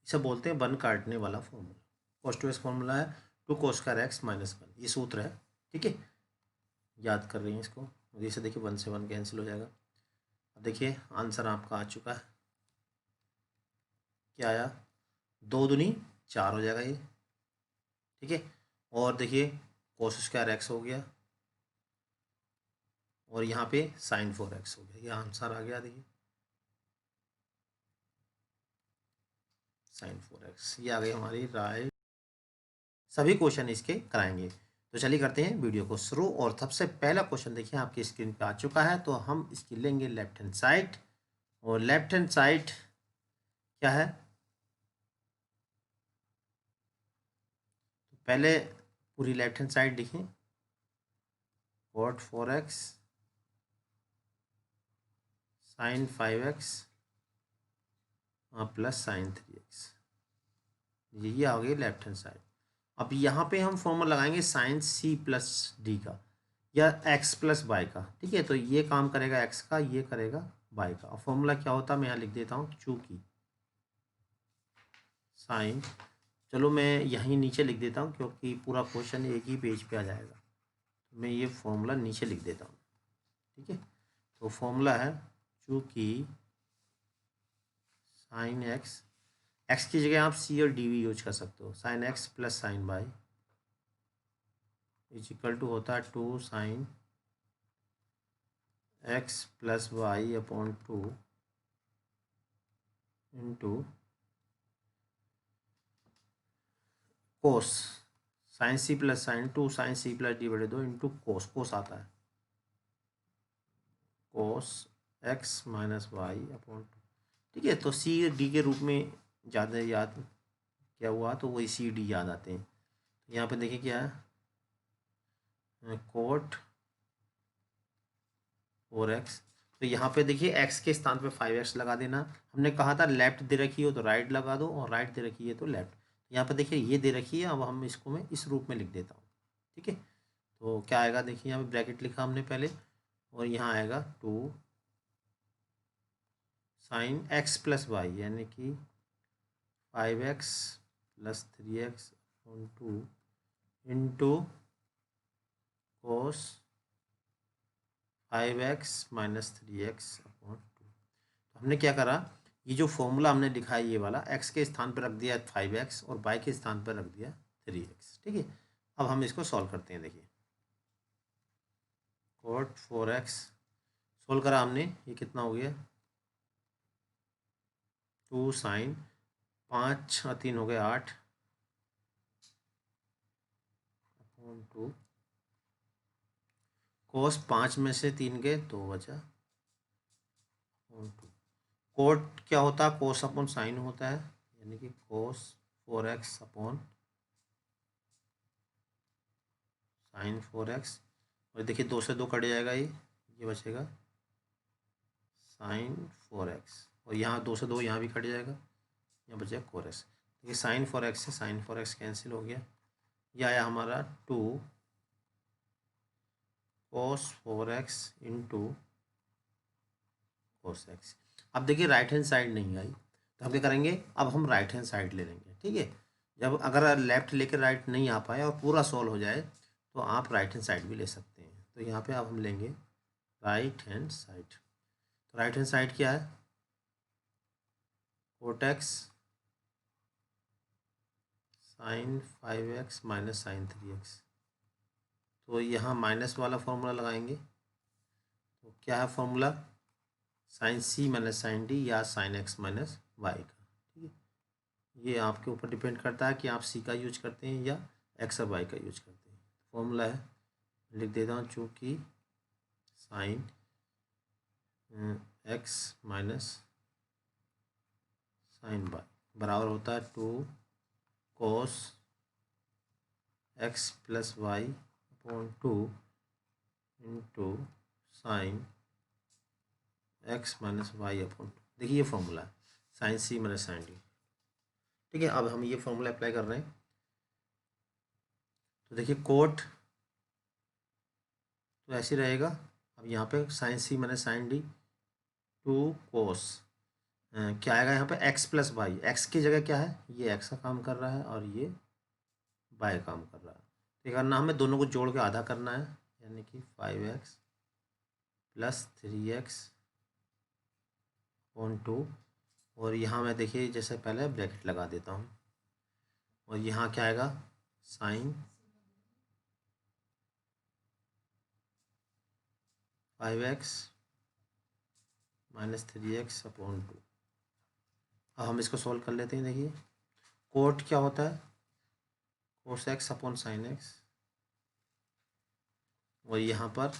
इसे बोलते हैं 1 काटने वाला फॉर्मूला। cos 2x फॉर्मूला है 2 cos स्क्वायर x - 1, ये सूत्र है, ठीक है, याद कर रही हैं इसको। और इसे देखिए 1 से 1 कैंसिल हो जाएगा। अब देखिए आंसर आपका आ चुका है, क्या आया, 2 दूनी 4 हो जाएगा ये, ठीक है। और देखिए cos स्क्वायर x हो गया और यहाँ पे sin 4x हो गया, ये आंसर आ गया। देखिए sin 4x, ये आ गई हमारी राइट। सभी क्वेश्चन इसके कराएंगे, तो चलिए करते हैं वीडियो को शुरू। और सबसे पहला क्वेश्चन देखिए आपकी स्क्रीन पे आ चुका है, तो हम इसकी लेंगे लेफ्ट हैंड साइड। और लेफ्ट हैंड साइड क्या है, तो पहले पूरी लेफ्ट हैंड साइड लिखें, cot 4x sin 5x plus sin 3x, ये आ गई लेफ्ट हैंड साइड। अब यहाँ पे हम फॉर्मूला लगाएंगे साइन c प्लस डी का या x प्लस वाई का, ठीक है, तो ये काम करेगा x का, ये करेगा y का। और फॉर्मूला क्या होता है मैं यहाँ लिख देता हूँ, चूंकि साइन, चलो मैं यहीं नीचे लिख देता हूँ क्योंकि पूरा क्वेश्चन एक ही पेज पे आ जाएगा, तो मैं ये फॉर्मूला नीचे लिख देता हूँ, ठीक है। तो फॉर्मूला है चूंकि साइन x की जगह आप c और d भी यूज कर सकते हो, sine x plus sine y is equal to होता है 2 sine x plus y upon 2 into cos sine c plus sine 2 sine c plus d बटे 2 इंटू कोस आता है cos x minus y upon 2, ठीक है। तो c डी के रूप में ज़्यादा याद क्या हुआ, तो वही c डी याद आते हैं। तो यहाँ पे देखिए क्या है, कोट 4x, तो यहाँ पे देखिए x के स्थान पे 5x लगा देना। हमने कहा था लेफ्ट दे रखी हो तो राइट लगा दो और राइट दे रखी है तो लेफ्ट। यहाँ पे देखिए ये दे रखी है, अब हम इसको मैं इस रूप में लिख देता हूँ, ठीक है। तो क्या आएगा, देखिए यहाँ पे ब्रैकेट लिखा हमने पहले और यहाँ आएगा 2 साइन x प्लस वाई यानी कि 5x plus 3x upon 2 into कोस 5x माइनस 3x अपॉन 2। तो हमने क्या करा, ये जो फॉर्मूला हमने लिखा है ये वाला x के स्थान पर रख दिया 5x और y के स्थान पर रख दिया 3x, ठीक है। अब हम इसको सॉल्व करते हैं। देखिए cot 4x सोल्व करा हमने, ये कितना हो गया 2 साइन 5 और 3 हो गए 8 अपॉन 2 कोस 5 में से 3 गए 2 बचा अपॉन 2। कोट क्या होता है, कोस अपॉन साइन होता है, यानी कि कोस 4x अपॉन साइन 4x। और देखिए 2 से 2 कट जाएगा, ये बचेगा साइन 4x और यहाँ 2 से 2 यहाँ भी कट जाएगा, यहाँ बचेगा कोरस। देखिए साइन 4x से साइन 4x कैंसिल हो गया, ये आया हमारा 2 cos 4x into cos x. अब देखिए राइट हैंड साइड नहीं आई तो हम क्या करेंगे, अब हम राइट हैंड साइड ले लेंगे, ठीक है। जब अगर लेफ्ट लेकर राइट नहीं आ पाए और पूरा सॉल्व हो जाए तो आप राइट हैंड साइड भी ले सकते हैं। तो यहाँ पे अब हम लेंगे राइट हैंड साइड। तो राइट हैंड साइड क्या है, cot x sine 5x minus sine 3x। तो यहाँ माइनस वाला फॉर्मूला लगाएंगे, तो क्या है formula, sine c minus sine d या साइन x माइनस वाई का, ठीक है। ये आपके ऊपर डिपेंड करता है कि आप c का यूज करते हैं या x और y का यूज करते हैं। फॉर्मूला है, लिख देता हूँ, चूँकि sine x minus sine y बराबर होता है 2 cos x plus y upon 2 into sine x minus y upon two. देखिए ये फॉर्मूला है साइन सी माइनस साइन डी। ठीक है, अब हम ये फॉर्मूला अप्लाई कर रहे हैं। तो देखिए कोट तो ऐसे रहेगा। अब यहाँ पे साइन सी minus sine D two cos क्या आएगा यहाँ पे एक्स प्लस वाई। एक्स की जगह क्या है, ये एक्स का काम कर रहा है और ये वाई काम कर रहा है। तो करना हमें दोनों को जोड़ के आधा करना है, यानी कि 5x प्लस 3x ऑन 2। और यहाँ मैं देखिए जैसे पहले ब्रैकेट लगा देता हूँ और यहाँ क्या आएगा sign 5x minus 3x upon 2। अब हम इसको सॉल्व कर लेते हैं। देखिए कोट क्या होता है, cos x upon sine x. और यहाँ पर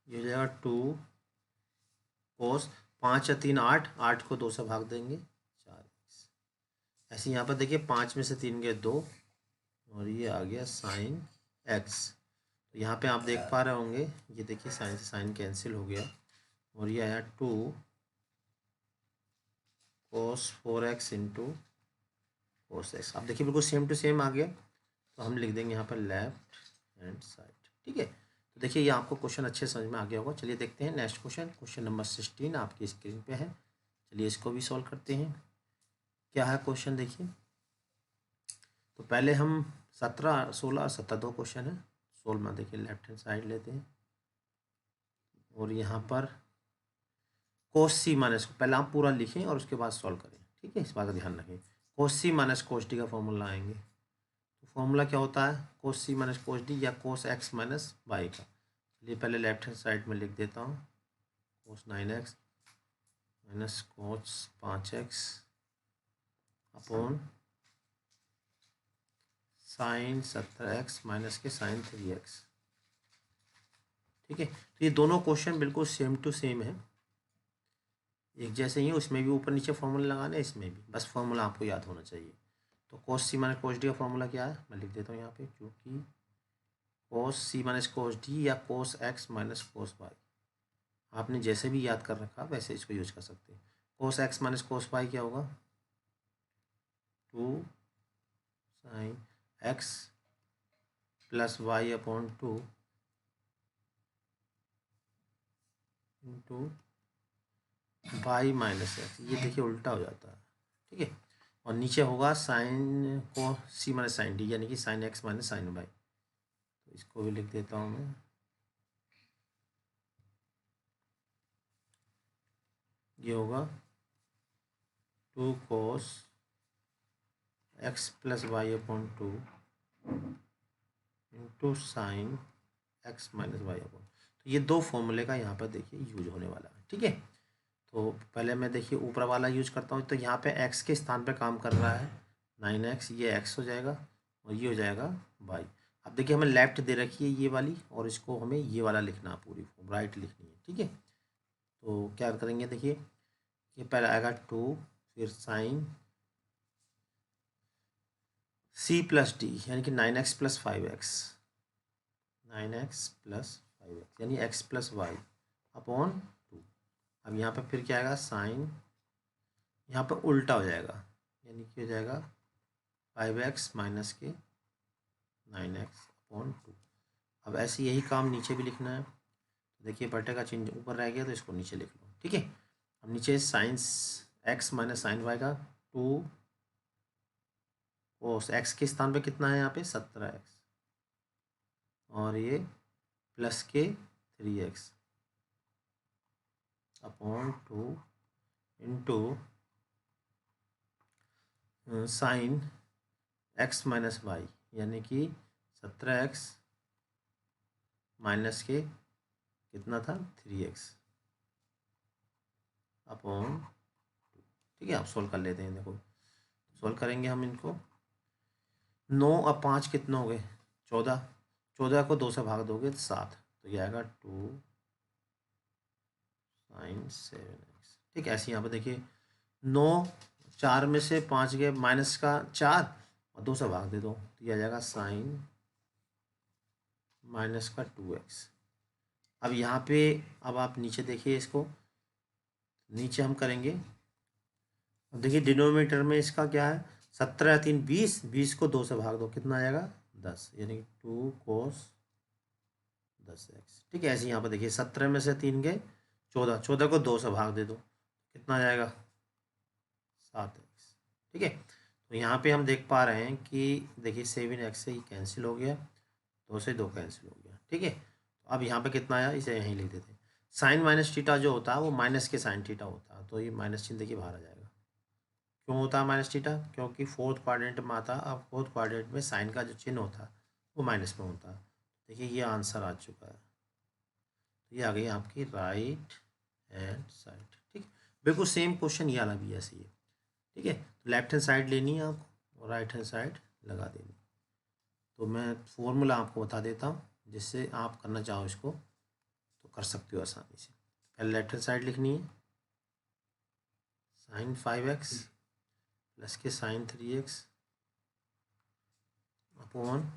ये हो जाएगा 2 कोस 5 या 3 8, 8 को 2 से भाग देंगे 4x। ऐसे यहाँ पर देखिए 5 में से 3 गए 2 और ये आ गया साइन एक्स। तो यहाँ पे आप देख पा रहे होंगे, ये देखिए साइन से साइन कैंसिल हो गया और ये आया 2 कोस 4x इंटू कोस एक्स। आप देखिए बिल्कुल सेम टू सेम आ गया। तो हम लिख देंगे यहाँ पर लेफ्ट हैंड साइड। ठीक है, तो देखिए ये आपको क्वेश्चन अच्छे समझ में आ गया होगा। चलिए देखते हैं नेक्स्ट क्वेश्चन, क्वेश्चन नंबर 16 आपकी स्क्रीन पे है। चलिए इसको भी सॉल्व करते हैं। क्या है क्वेश्चन देखिए। तो पहले हम 17 16 17 दो क्वेश्चन है। 16 देखिए लेफ्ट हैंड साइड लेते हैं और यहाँ पर कोस सी माइनस को पहले आप पूरा लिखें और उसके बाद सॉल्व करें। ठीक है, इस बात का ध्यान रखें। कोस सी माइनस कोस डी का फॉर्मूला आएंगे। तो फॉर्मूला क्या होता है, कोस सी माइनस कोस डी या कोस एक्स माइनस वाई का। चलिए पहले लेफ्ट हैंड साइड में लिख देता हूँ कोस 9x minus cos 5x upon sine 17x minus के साइन 3x। ठीक है, तो ये दोनों क्वेश्चन बिल्कुल सेम टू सेम है, एक जैसे ही है। उसमें भी ऊपर नीचे फॉर्मूला लगाना है, इसमें भी बस फॉर्मूला आपको याद होना चाहिए। तो कोस सी माइनस कोस डी का फॉर्मूला क्या है, मैं लिख देता हूँ यहाँ पे, क्योंकि कोस सी माइनस कोस डी या cos x minus cos y आपने जैसे भी याद कर रखा वैसे इसको यूज कर सकते हैं। Cos x minus cos y क्या होगा, 2 sine x plus y upon 2 into y minus x. ये देखिए उल्टा हो जाता है। ठीक है, और नीचे होगा साइन को सी माइनस साइन डी, यानी कि sine x minus sine y. तो इसको भी लिख देता हूँ मैं, ये होगा 2 cos x plus y upon 2 into sine x minus y upon. तो ये दो फॉर्मूले का यहाँ पर देखिए यूज होने वाला है। ठीक है, तो पहले मैं देखिए ऊपर वाला यूज करता हूँ। तो यहाँ पे x के स्थान पे काम कर रहा है 9x, ये x हो जाएगा और ये हो जाएगा y। अब देखिए हमें लेफ्ट दे रखी है ये वाली और इसको हमें ये वाला लिखना है, पूरी फॉर्म राइट लिखनी है। ठीक है, तो क्या करेंगे देखिए, ये पहले आएगा 2 फिर साइन c प्लस डी यानी कि 9x plus 5x, 9x plus 5x यानी x प्लस वाई अपॉन 2। अब यहाँ पे फिर क्या आएगा साइन, यहाँ पे उल्टा हो जाएगा यानी कि हो जाएगा 5x माइनस के 9x अपॉन 2। अब ऐसे यही काम नीचे भी लिखना है। तो देखिए बटे का चिन्ह ऊपर रह गया तो इसको नीचे लिख लो। ठीक है, अब नीचे sines x minus sine y का 2 कोस x के स्थान पे कितना है यहाँ पे 17x और ये प्लस के 3x upon 2 into sine x minus y यानी कि 17x माइनस के कितना था 3x अपॉन 2। ठीक है, आप सोल्व कर लेते हैं। देखो सोल्व करेंगे हम इनको, 9 और 5 कितना हो गए 14, 14 को 2 से भाग दोगे तो 7, तो ये आएगा 2 साइन 7x। ठीक है, ऐसे यहाँ पर देखिए 9 4 में से 5 गए माइनस का 4 और 2 से भाग दे दो तो ये आ जाएगा साइन माइनस का 2x। अब यहाँ पे अब आप नीचे देखिए, इसको नीचे हम करेंगे। अब देखिए डिनोमिनेटर में इसका क्या है, 17 या 3 20, 20 को 2 से भाग दो, कितना आ जाएगा 10, यानी 2 cos 10x। ठीक है, ऐसे यहाँ पर देखिए 17 में से 3 गए 14, 14 को 2 से भाग दे दो, कितना आ जाएगा 7x। ठीक है, तो यहाँ पे हम देख पा रहे हैं कि देखिए 7x से ही कैंसिल हो गया, 2 से 2 कैंसिल हो गया। ठीक है, तो अब यहाँ पे कितना आया, इसे यहीं लिख देते हैं। साइन माइनस थीटा जो होता है वो माइनस के साइन थीटा होता है, तो ये माइनस चिन्ह देखिए बाहर आ जाएगा। क्यों होता है माइनस थीटा, क्योंकि फोर्थ क्वाड्रेंट में आता है। अब फोर्थ क्वाड्रेंट में साइन का जो चिन्ह होता है वो माइनस में होता है। देखिए ये आंसर आ चुका है, तो ये आ गई आपकी राइट हैंड साइड। ठीक, बिल्कुल सेम क्वेश्चन ये वाला भी ऐसे ही है। ठीक है, तो लेफ्ट हैंड साइड लेनी है आपको और राइट हैंड साइड लगा देनी। तो मैं फॉर्मूला आपको बता देता हूँ, जिससे आप करना चाहो इसको तो कर सकते हो आसानी से। पहले लेफ्ट हैंड साइड लिखनी है, साइन 5x प्लस के sine 3x upon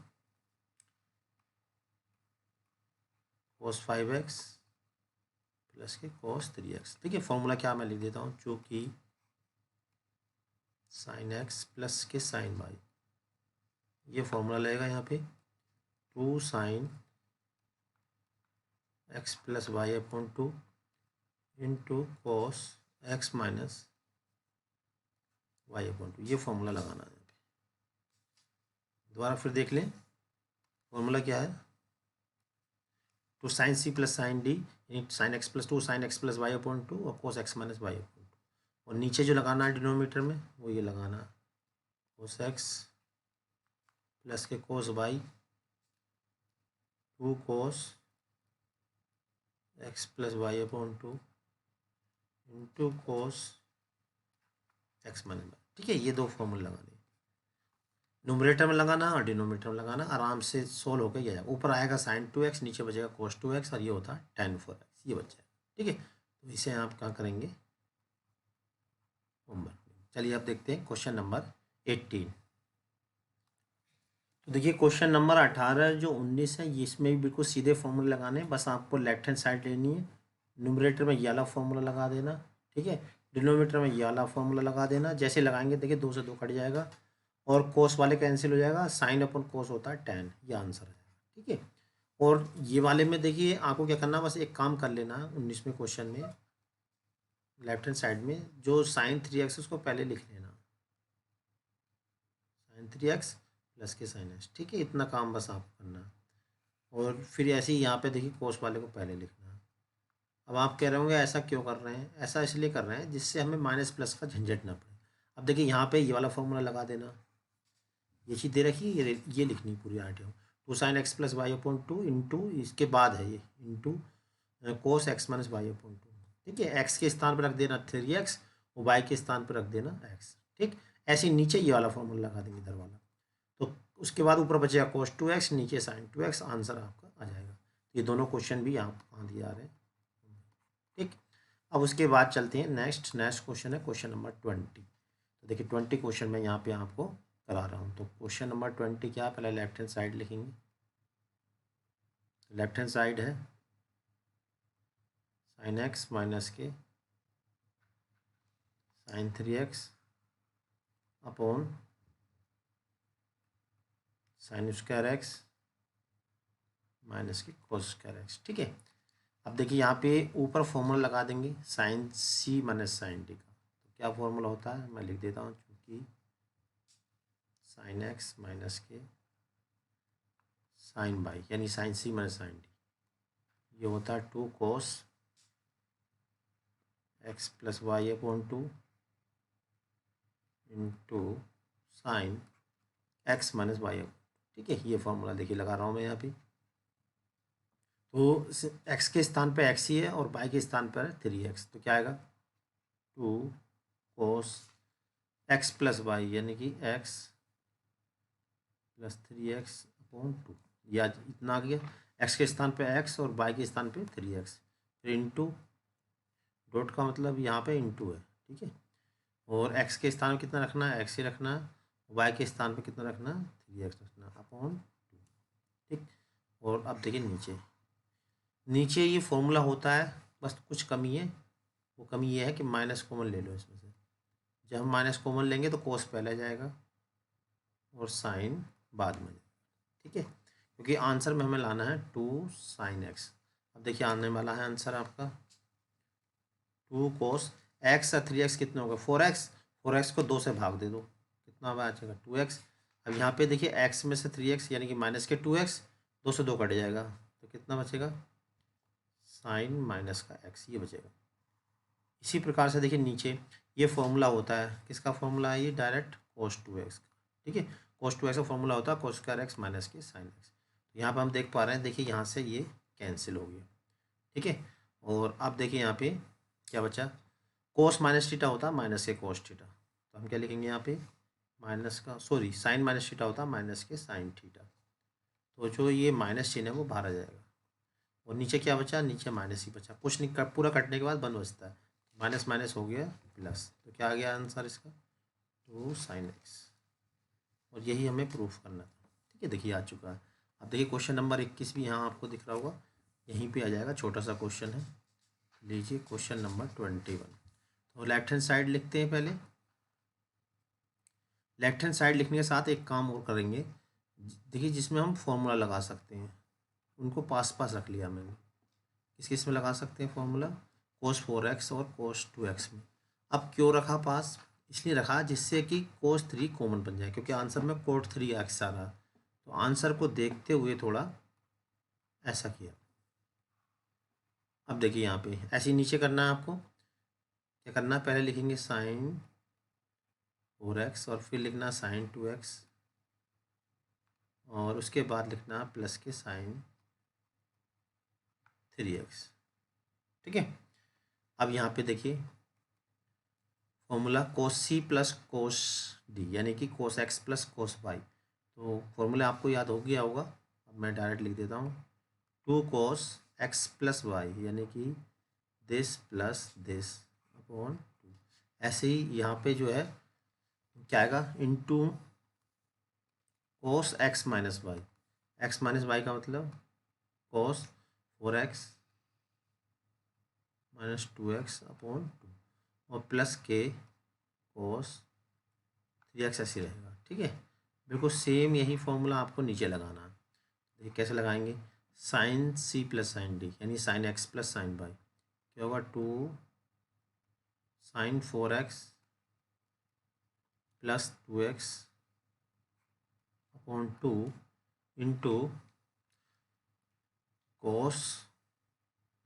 cos 5x plus के cos 3x। ठीक है, फॉर्मूला क्या मैं लिख देता हूँ, चूँकि साइन x प्लस के साइन y, ये फॉर्मूला लगेगा यहाँ पे 2 sine x plus y upon 2 into cos x minus y upon 2, ये फॉर्मूला लगाना है। दोबारा फिर देख लें, फॉर्मूला क्या है, 2 साइन सी plus sine d sine x plus 2 sine x plus y upon 2 और cos x minus y upon 2, और नीचे जो लगाना है डिनोमीटर में वो ये लगाना है कोस एक्स प्लस के cos y 2 cos x plus y upon 2 into cos x minus y. ठीक है, ये दो फॉर्मूले लगाने, न्यूमरेटर में लगाना और डिनोमीटर में लगाना, आराम से सोल्व होकर ये जाएगा। ऊपर आएगा साइन 2x, नीचे बचेगा कोस 2x और ये होता है tan 4x, ये बच जाएगा। ठीक है, तो इसे आप क्या करेंगे होमवर्क में। चलिए अब देखते हैं क्वेश्चन नंबर 18। तो देखिए क्वेश्चन नंबर 18 जो 19 है, इसमें भी बिल्कुल सीधे फॉर्मूले लगाने हैं, बस आपको लेफ्ट हैंड साइड लेनी है। न्यूमरेटर में ये वाला फॉर्मूला लगा देना। ठीक है, डिनोमीटर में ये वाला फॉर्मूला लगा देना। जैसे लगाएंगे देखिए 2 से 2 कट जाएगा और कोस वाले कैंसिल हो जाएगा, साइन अपन कोस होता है tan, ये आंसर है। ठीक है, और ये वाले में देखिए आपको क्या करना, बस एक काम कर लेना 19वें क्वेश्चन में, लेफ्ट हैंड साइड में जो साइन 3x उसको पहले लिख लेना, साइन 3x प्लस के साइन x। ठीक है, इतना काम बस आपको करना है। और फिर ऐसे ही यहाँ पे देखिए कोस वाले को पहले लिखना है। अब आप कह रहे होंगे ऐसा क्यों कर रहे हैं, ऐसा इसलिए कर रहे हैं जिससे हमें माइनस प्लस का झंझट ना पड़े। अब देखिए यहाँ पे ये वाला फॉर्मूला लगा देना, ये चीज़ दे रखी है, ये लिखनी पूरी आर्ट है। 2 sine x plus y upon 2 into, इसके बाद है ये into cos x minus y upon 2। ठीक है, एक्स के स्थान पर रख देना 3x और वाई के स्थान पर रख देना x। ठीक, ऐसे नीचे ये वाला फॉर्मूला लगा देंगे इधर वाला, तो उसके बाद ऊपर बचेगा कोस 2x, नीचे साइन 2x, आंसर आपका आ जाएगा। ये दोनों क्वेश्चन भी यहाँ कहाँ दिए आ रहे हैं। ठीक, अब उसके बाद चलते हैं नेक्स्ट क्वेश्चन है क्वेश्चन नंबर 20। तो देखिए 20 क्वेश्चन मैं यहाँ पे आपको करा रहा हूँ। तो क्वेश्चन नंबर 20 क्या, पहले लेफ्ट हैंड साइड लिखेंगे। लेफ्ट हैंड साइड है साइन एक्स माइनस के sine 3x upon sine square x minus के कोस स्क्वायर एक्स। ठीक है, अब देखिए यहाँ पे ऊपर फॉर्मूला लगा देंगे साइन सी माइनस साइन डी का। तो क्या फॉर्मूला होता है, मैं लिख देता हूँ, क्योंकि साइन एक्स माइनस के साइन बाई यानी साइन सी माइनस साइन डी, ये होता है 2 cos x plus y upon 2 into sine x minus y. ठीक है, ये फॉर्मूला देखिए लगा रहा हूँ मैं यहाँ पे। तो एक्स के स्थान पे एक्स ही है और वाई के स्थान पर 3x, तो क्या आएगा 2 कोस एक्स प्लस वाई यानी कि एक्स प्लस 3x अपॉन 2, या इतना आ गया। एक्स के स्थान पे एक्स और वाई के स्थान पे 3x, फिर इंटू डॉट का मतलब यहाँ पे इंटू है। ठीक है, और एक्स के स्थान पे कितना रखना है, एक्स ही रखना है, वाई के स्थान पे कितना रखना है 3x रखना अपॉन 2। ठीक, और अब देखिए नीचे नीचे ये फॉर्मूला होता है, बस कुछ कमी है। वो कमी ये है कि माइनस कॉमन ले लो इसमें से। जब हम माइनस कॉमन लेंगे तो कोस पहले जाएगा और साइन बाद में जाएगा, ठीक है, क्योंकि आंसर में हमें लाना है 2 sin x। अब देखिए आने वाला है आंसर आपका 2 cos x और 3x कितने होगा 4x। 4x को 2 से भाग दे दो, कितना बचेगा 2x। अब यहाँ पे देखिए x में से 3x यानी कि माइनस के 2x, 2 से 2 कट जाएगा तो कितना बचेगा साइन माइनस का x, ये बचेगा। इसी प्रकार से देखिए नीचे ये फॉर्मूला होता है, किसका फॉर्मूला है ये डायरेक्ट cos 2x का, ठीक है। cos 2x का फॉर्मूला होता है cos स्क्वायर x माइनस के साइन x। तो यहाँ पर हम देख पा रहे हैं, देखिए यहाँ से ये कैंसिल हो गया, ठीक है। और अब देखिए यहाँ पे क्या बचा, कोस माइनस थीटा होता है माइनस के कोस थीटा, तो हम क्या लिखेंगे यहाँ पे माइनस का सॉरी साइन माइनस थीटा होता है माइनस के साइन थीटा। तो जो ये माइनस चिन्ह है वो बाहर आ जाएगा और नीचे क्या बचा, नीचे माइनस ही बचा, कुछ नहीं पूरा कटने के बाद बन बचता है, माइनस माइनस हो गया प्लस, तो क्या आ गया आंसर इसका 2 sin x। और यही हमें प्रूफ करना था, ठीक है। देखिए आ चुका है। अब देखिए क्वेश्चन नंबर 21 भी यहाँ आपको दिख रहा होगा, यहीं पे आ जाएगा, छोटा सा क्वेश्चन है। लीजिए क्वेश्चन नंबर 21। तो लेफ्ट हैंड साइड लिखते हैं पहले। लेफ्ट हैंड साइड लिखने के साथ एक काम और करेंगे, देखिए जिसमें हम फॉर्मूला लगा सकते हैं उनको पास पास रख लिया मैंने। किस किस में लगा सकते हैं फॉर्मूला, cos 4x और cos 2x में। अब क्यों रखा पास, इसलिए रखा जिससे कि cos 3 कॉमन बन जाए, क्योंकि आंसर में cot 3x आ रहा, तो आंसर को देखते हुए थोड़ा ऐसा किया। अब देखिए यहाँ पे ऐसे ही नीचे करना है आपको, क्या करना है, पहले लिखेंगे साइन 4x और फिर लिखना साइन 2x और उसके बाद लिखना प्लस के साइन 3x, ठीक है। अब यहाँ पे देखिए formula cos c plus cos d यानी कि cos x plus cos y, तो फॉर्मूला आपको याद हो गया होगा। अब मैं डायरेक्ट लिख देता हूँ 2 cos x प्लस वाई यानी कि दिस प्लस दिस अपॉन 2। ऐसे ही यहाँ पे जो है क्या आएगा into cos x minus y, x minus y का मतलब कोस 4x माइनस 2x अपॉन 2 और प्लस के कोस 3x ऐसे रहेगा, ठीक है। बिल्कुल सेम यही फॉर्मूला आपको नीचे लगाना है। देखिए कैसे लगाएंगे, साइन सी प्लस साइन डी यानी sine x plus sine y, क्या होगा 2 sin 4x plus 2x upon 2 into cos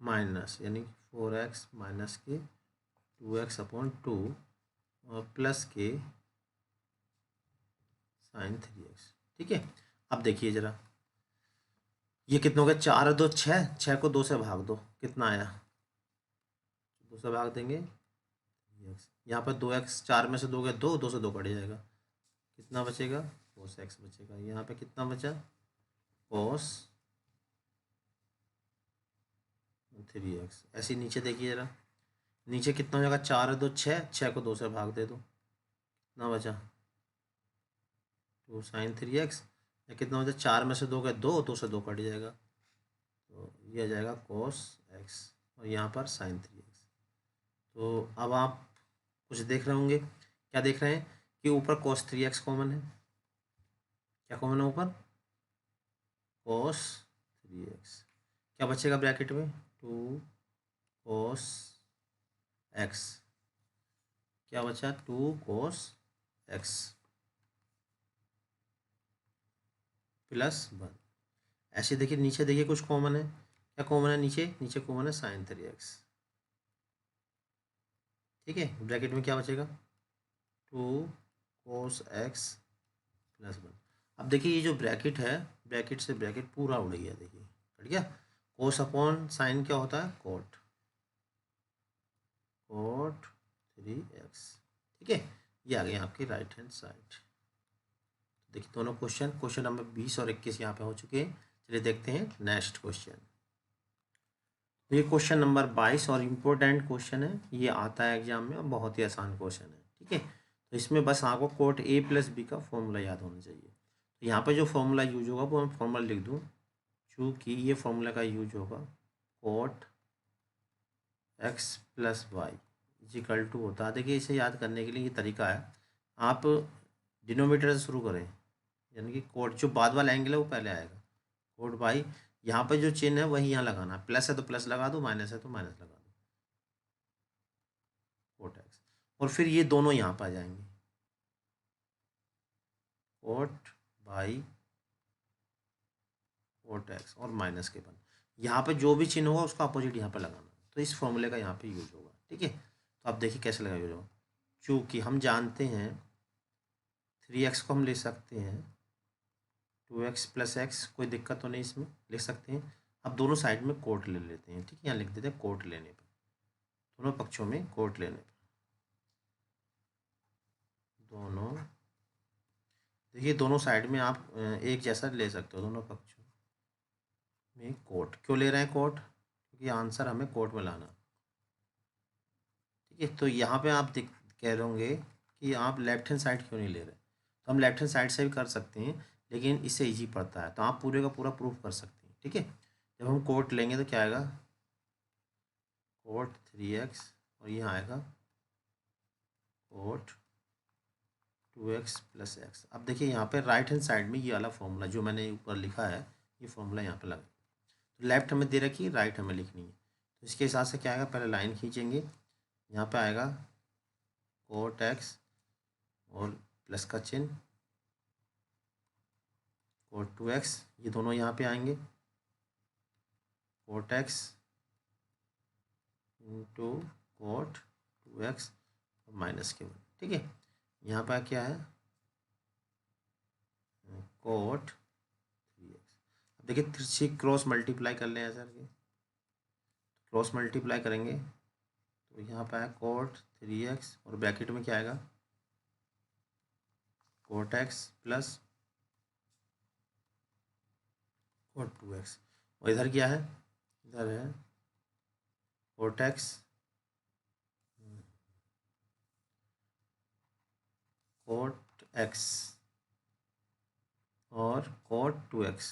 minus यानी 4x माइनस के 2x अपॉन 2 और प्लस के साइन 3x, ठीक है। अब देखिए ज़रा ये कितना हो गया, 4 और 2 6, 6 को 2 से भाग दो, कितना आया 2 से भाग देंगे यहाँ पर 2x, 4 में से 2 गए 2, 2 से 2 कट जाएगा, कितना बचेगा कोस एक्स बचेगा। यहाँ पे कितना बचा कोस 3x। ऐसे ही नीचे देखिए ज़रा, नीचे कितना हो जाएगा 4 और 2 6, 6 को 2 से भाग दे दो, कितना बचा 2 sin 3x। या कितना हो जाए 4 में से 2 गए 2, 2 से 2 कट जाएगा, तो ये आ जाएगा कोस एक्स और यहाँ पर sin 3x। तो अब आप कुछ देख रहे होंगे, क्या देख रहे हैं कि ऊपर cos 3x कॉमन है, क्या कॉमन है ऊपर cos 3x, क्या बचेगा ब्रैकेट में 2 cos x, क्या बचा 2 cos x प्लस 1। ऐसे देखिए नीचे देखिए कुछ कॉमन है, क्या कॉमन है नीचे, नीचे कॉमन है sin 3x, ठीक है। ब्रैकेट में क्या बचेगा 2 cos x प्लस 1। अब देखिए ये जो ब्रैकेट है, ब्रैकेट से ब्रैकेट पूरा उड़ गया, देखिए कट गया। कोस अपॉन साइन क्या होता है कोट, कोट 3x, ठीक है। ये आ गया आपकी राइट हैंड साइड। देखिए दोनों क्वेश्चन, क्वेश्चन नंबर 20 और 21 यहाँ पे हो चुके हैं। चलिए देखते हैं नेक्स्ट क्वेश्चन। तो ये क्वेश्चन नंबर 22 और इम्पोर्टेंट क्वेश्चन है, ये आता है एग्जाम में और बहुत ही आसान क्वेश्चन है, ठीक है। तो इसमें बस आपको कोट ए प्लस बी का फॉर्मूला याद होना चाहिए। तो यहाँ पर जो फॉर्मूला यूज होगा वो मैं फॉर्मूला लिख दूँ, चूँकि ये फॉर्मूला का यूज होगा cot x plus y is equal to होता है। देखिए इसे याद करने के लिए ये तरीका है, आप डिनोमिनेटर से शुरू करें, यानी कि कोट जो बाद वाला एंगल है वो पहले आएगा। कोट बाई, यहाँ पे जो चिन्ह है वही यहाँ लगाना, प्लस है तो प्लस लगा दो, माइनस है तो माइनस लगा दो, कोट एक्स। और फिर ये दोनों यहाँ पर आ जाएंगे, कोट बाई कोट एक्स और माइनस के बन, यहाँ पे जो भी चिन्ह होगा उसका अपोजिट यहाँ पे लगाना। तो इस फॉर्मूले का यहाँ पे यूज होगा, ठीक है। तो आप देखिए कैसे लगा यूज होगा। चूँकि हम जानते हैं 3x को हम ले सकते हैं 2x प्लस एक्स, कोई दिक्कत तो नहीं, इसमें लिख सकते हैं। अब दोनों साइड में कोट ले लेते हैं, ठीक है, यहाँ लिख देते हैं कोट लेने पर, दोनों पक्षों में कोट लेने पर, दोनों देखिए दोनों साइड में आप एक जैसा ले सकते हो, दोनों पक्षों में कोट। क्यों ले रहे हैं कोट? क्योंकि आंसर हमें कोट में लाना, ठीक है। तो यहाँ पे आप कह रहे होंगे कि आप लेफ्ट हैंड साइड क्यों नहीं ले रहे, तो हम लेफ्ट हैंड साइड से भी कर सकते हैं, लेकिन इससे इजी पड़ता है, तो आप पूरे का पूरा प्रूफ कर सकते हैं, ठीक है। जब हम कोट लेंगे तो क्या आएगा, कोट 3x और यहाँ आएगा कोट 2x प्लस एक्स। अब देखिए यहाँ पे राइट हैंड साइड में ये वाला फॉर्मूला जो मैंने ऊपर लिखा है, ये फॉर्मूला यहाँ पे लगा, तो लेफ्ट हमें दे रखी है, राइट हमें लिखनी है। तो इसके हिसाब से क्या आएगा, पहले लाइन खींचेंगे, यहाँ पे आएगा कोट एक्स और प्लस का चिन्ह, कोट 2x, ये दोनों यहाँ पे आएंगे, cot x into coat 2x और माइनस के 1, ठीक है। यहाँ पर क्या है, कोट 3x। अब देखिए 3 क्रॉस मल्टीप्लाई कर लें सर, ये क्रॉस मल्टीप्लाई करेंगे तो यहाँ पर है कोट 3x और ब्रैकेट में क्या आएगा, coat x plus coat 2x, और इधर क्या है, इधर है कोट एक्स कोट एक्स और कोट 2x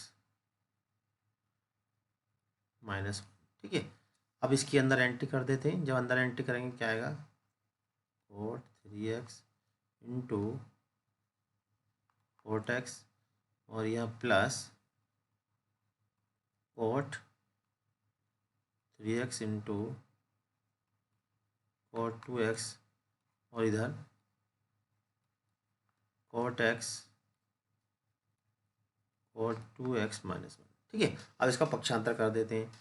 माइनस, ठीक है। अब इसके अंदर एंट्री कर देते हैं, जब अंदर एंट्री करेंगे क्या आएगा, coat 3x into coat x और यह plus coat 3x into coat 2x और इधर coat x coat 2x minus 1, ठीक है। अब इसका पक्षांतर कर देते हैं,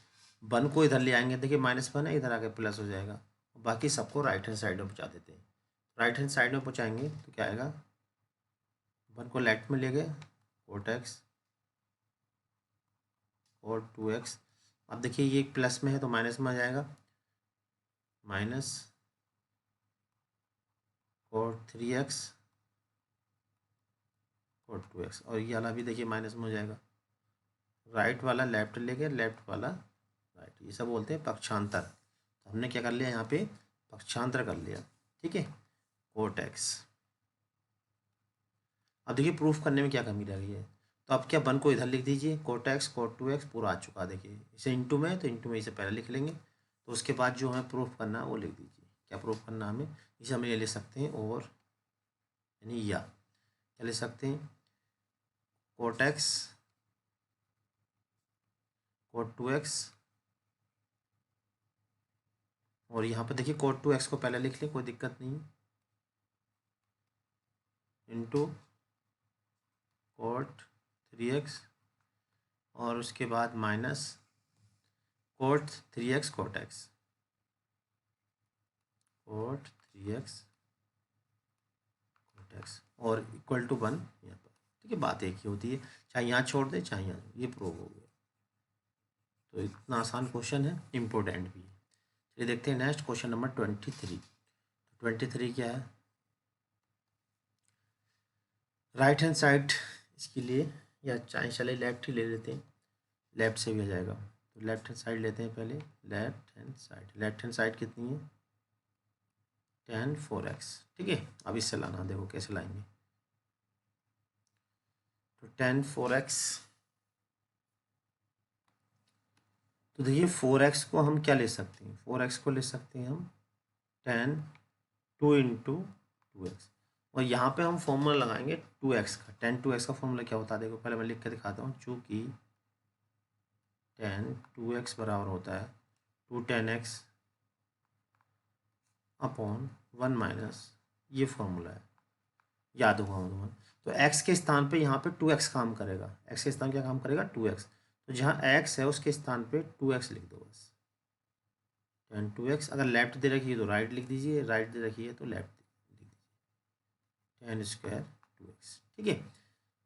1 को इधर ले आएंगे, देखिए -1 है, इधर आके प्लस हो जाएगा, बाकी सबको राइट हैंड साइड में पहुँचा देते हैं। राइट हैंड साइड में पहुँचाएंगे तो क्या आएगा, 1 को लेफ्ट में ले गए, कोट एक्स कोट 2x। अब देखिए ये प्लस में है तो माइनस में आ जाएगा, minus cot 3x coat 2x, और ये वाला भी देखिए माइनस में हो जाएगा, राइट वाला लेफ्ट ले गए, लेफ्ट वाला राइट, ये सब बोलते हैं पक्षांतर। तो हमने क्या कर लिया यहाँ पे, पक्षांतर कर लिया, ठीक है, कोट एक्स। अब देखिए प्रूफ करने में क्या कमी रह गई है, तो अब क्या 1 को इधर लिख दीजिए, कोट एक्स कोट 2x पूरा आ चुका, देखिए इसे इंटू में है तो इंटू में इसे पहले लिख लेंगे, तो उसके बाद जो हमें प्रूफ करना है वो लिख दीजिए। क्या प्रूफ करना है हमें, इसे हम ये ले सकते हैं, और यानी या क्या ले सकते हैं, कोट एक्स कोट 2x और यहाँ पर देखिए कोट 2x को पहले लिख लें, कोई दिक्कत नहीं है, इंटू कोट 3x और उसके बाद minus cot 3x cot x, cot 3x cot x और इक्वल टू 1 यहाँ पर, ठीक है। बात एक ही होती है, चाहे यहाँ छोड़ दे चाहे यहाँ, ये प्रूव हो गया। तो इतना आसान क्वेश्चन है, इम्पोर्टेंट भी है। चलिए देखते हैं नेक्स्ट क्वेश्चन नंबर 23। 23 क्या है, राइट हैंड साइड इसके लिए, या चाहे चले लेफ्ट ही ले लेते हैं, लेफ्ट से भी आ जाएगा, तो लेफ्ट हैंड साइड लेते हैं पहले, लेफ्ट हैंड साइड कितनी है, tan 4x, ठीक है। अब इससे लाना, देखो कैसे लाएंगे, तो tan 4x, तो देखिए 4x को हम क्या ले सकते हैं, 4x को ले सकते हैं हम 10 2 इंटू 2x, और यहाँ पे हम फॉर्मूला लगाएंगे 2x का। 10 2x का फॉर्मूला क्या होता है देखो, पहले मैं लिख के दिखाता हूँ। चूँकि 10 2x बराबर होता है 2 10x अपॉन 1 माइनस, ये फॉर्मूला है, याद होगा तुम्हें। तो x के स्थान पे यहाँ पे 2x काम करेगा, x के स्थान क्या काम करेगा 2x, तो जहाँ x है उसके स्थान पे 2x लिख दो बस। 10 2x, अगर लेफ्ट दे रखी है तो राइट लिख दीजिए, राइट दे रखी है तो लेफ्ट लिख दीजिए, 10 स्क्वायर 2x। ठीक है,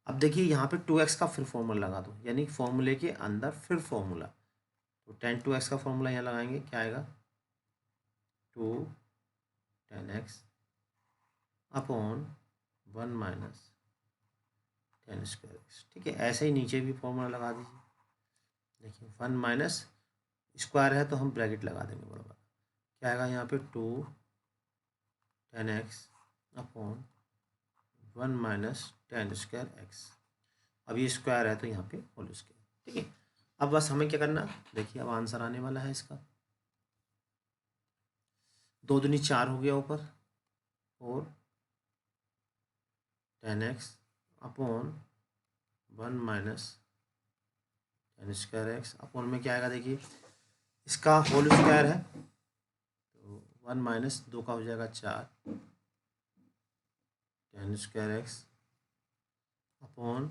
अब देखिए यहाँ पे 2x का फिर फॉर्मूला लगा दो, यानी फॉर्मूले के अंदर फिर फॉर्मूला। तो 10 2x का फॉर्मूला यहाँ लगाएंगे, क्या आएगा 2 10x upon 1 minus 10 square x. ठीक है, ऐसे ही नीचे भी फॉर्मूला लगा दीजिए। देखिए 1 माइनस स्क्वायर है तो हम ब्रैकेट लगा देंगे बराबर, क्या आएगा यहाँ पे 2 10x upon 1 minus 10 square x. अब ये स्क्वायर है तो यहाँ पे होल स्क्वायर। ठीक है, अब बस हमें क्या करना, देखिए अब आंसर आने वाला है इसका, 2 दूनी 4 हो गया ऊपर, और 10x upon 1 minus 10 square x upon में क्या आएगा, देखिए इसका होल स्क्वायर है तो 1 माइनस 2 का हो जाएगा 4 10 square x upon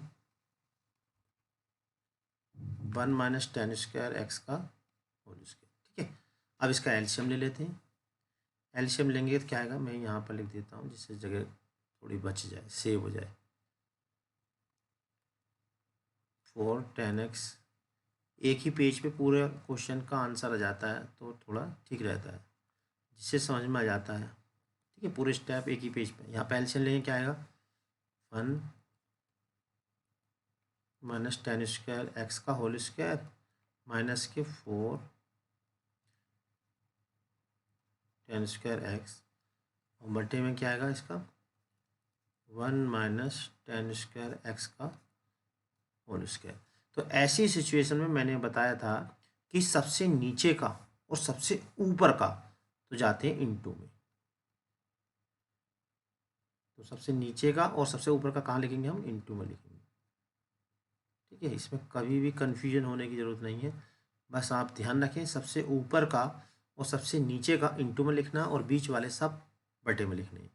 1 minus 10 square x का होल स्क्वायर। ठीक है, अब इसका एलसीएम ले लेते हैं। एलसीएम लेंगे तो क्या आएगा, मैं यहाँ पर लिख देता हूँ जिससे जगह थोड़ी बच जाए, सेव हो जाए। 4 10x, एक ही पेज पे पूरे क्वेश्चन का आंसर आ जाता है तो थोड़ा ठीक रहता है, जिससे समझ में आ जाता है। ठीक है, पूरे स्टेप एक ही पेज पे। यहाँ पे एलसीएम लेंगे, क्या आएगा 1 माइनस 10 स्क्वायर एक्स का होल स्क्वायर माइनस के 4 10 स्क्वायर एक्स, और बटे में क्या आएगा इसका 1 माइनस 10 स्क्वायर एक्स का होल स्क्वायर। तो ऐसी सिचुएशन में मैंने बताया था कि सबसे नीचे का और सबसे ऊपर का तो जाते हैं इनटू में, तो सबसे नीचे का और सबसे ऊपर का कहाँ लिखेंगे हम, इनटू में लिखेंगे। ठीक है, इसमें कभी भी कन्फ्यूजन होने की ज़रूरत नहीं है, बस आप ध्यान रखें सबसे ऊपर का और सबसे नीचे का इनटू में लिखना और बीच वाले सब बटे में लिखने हैं।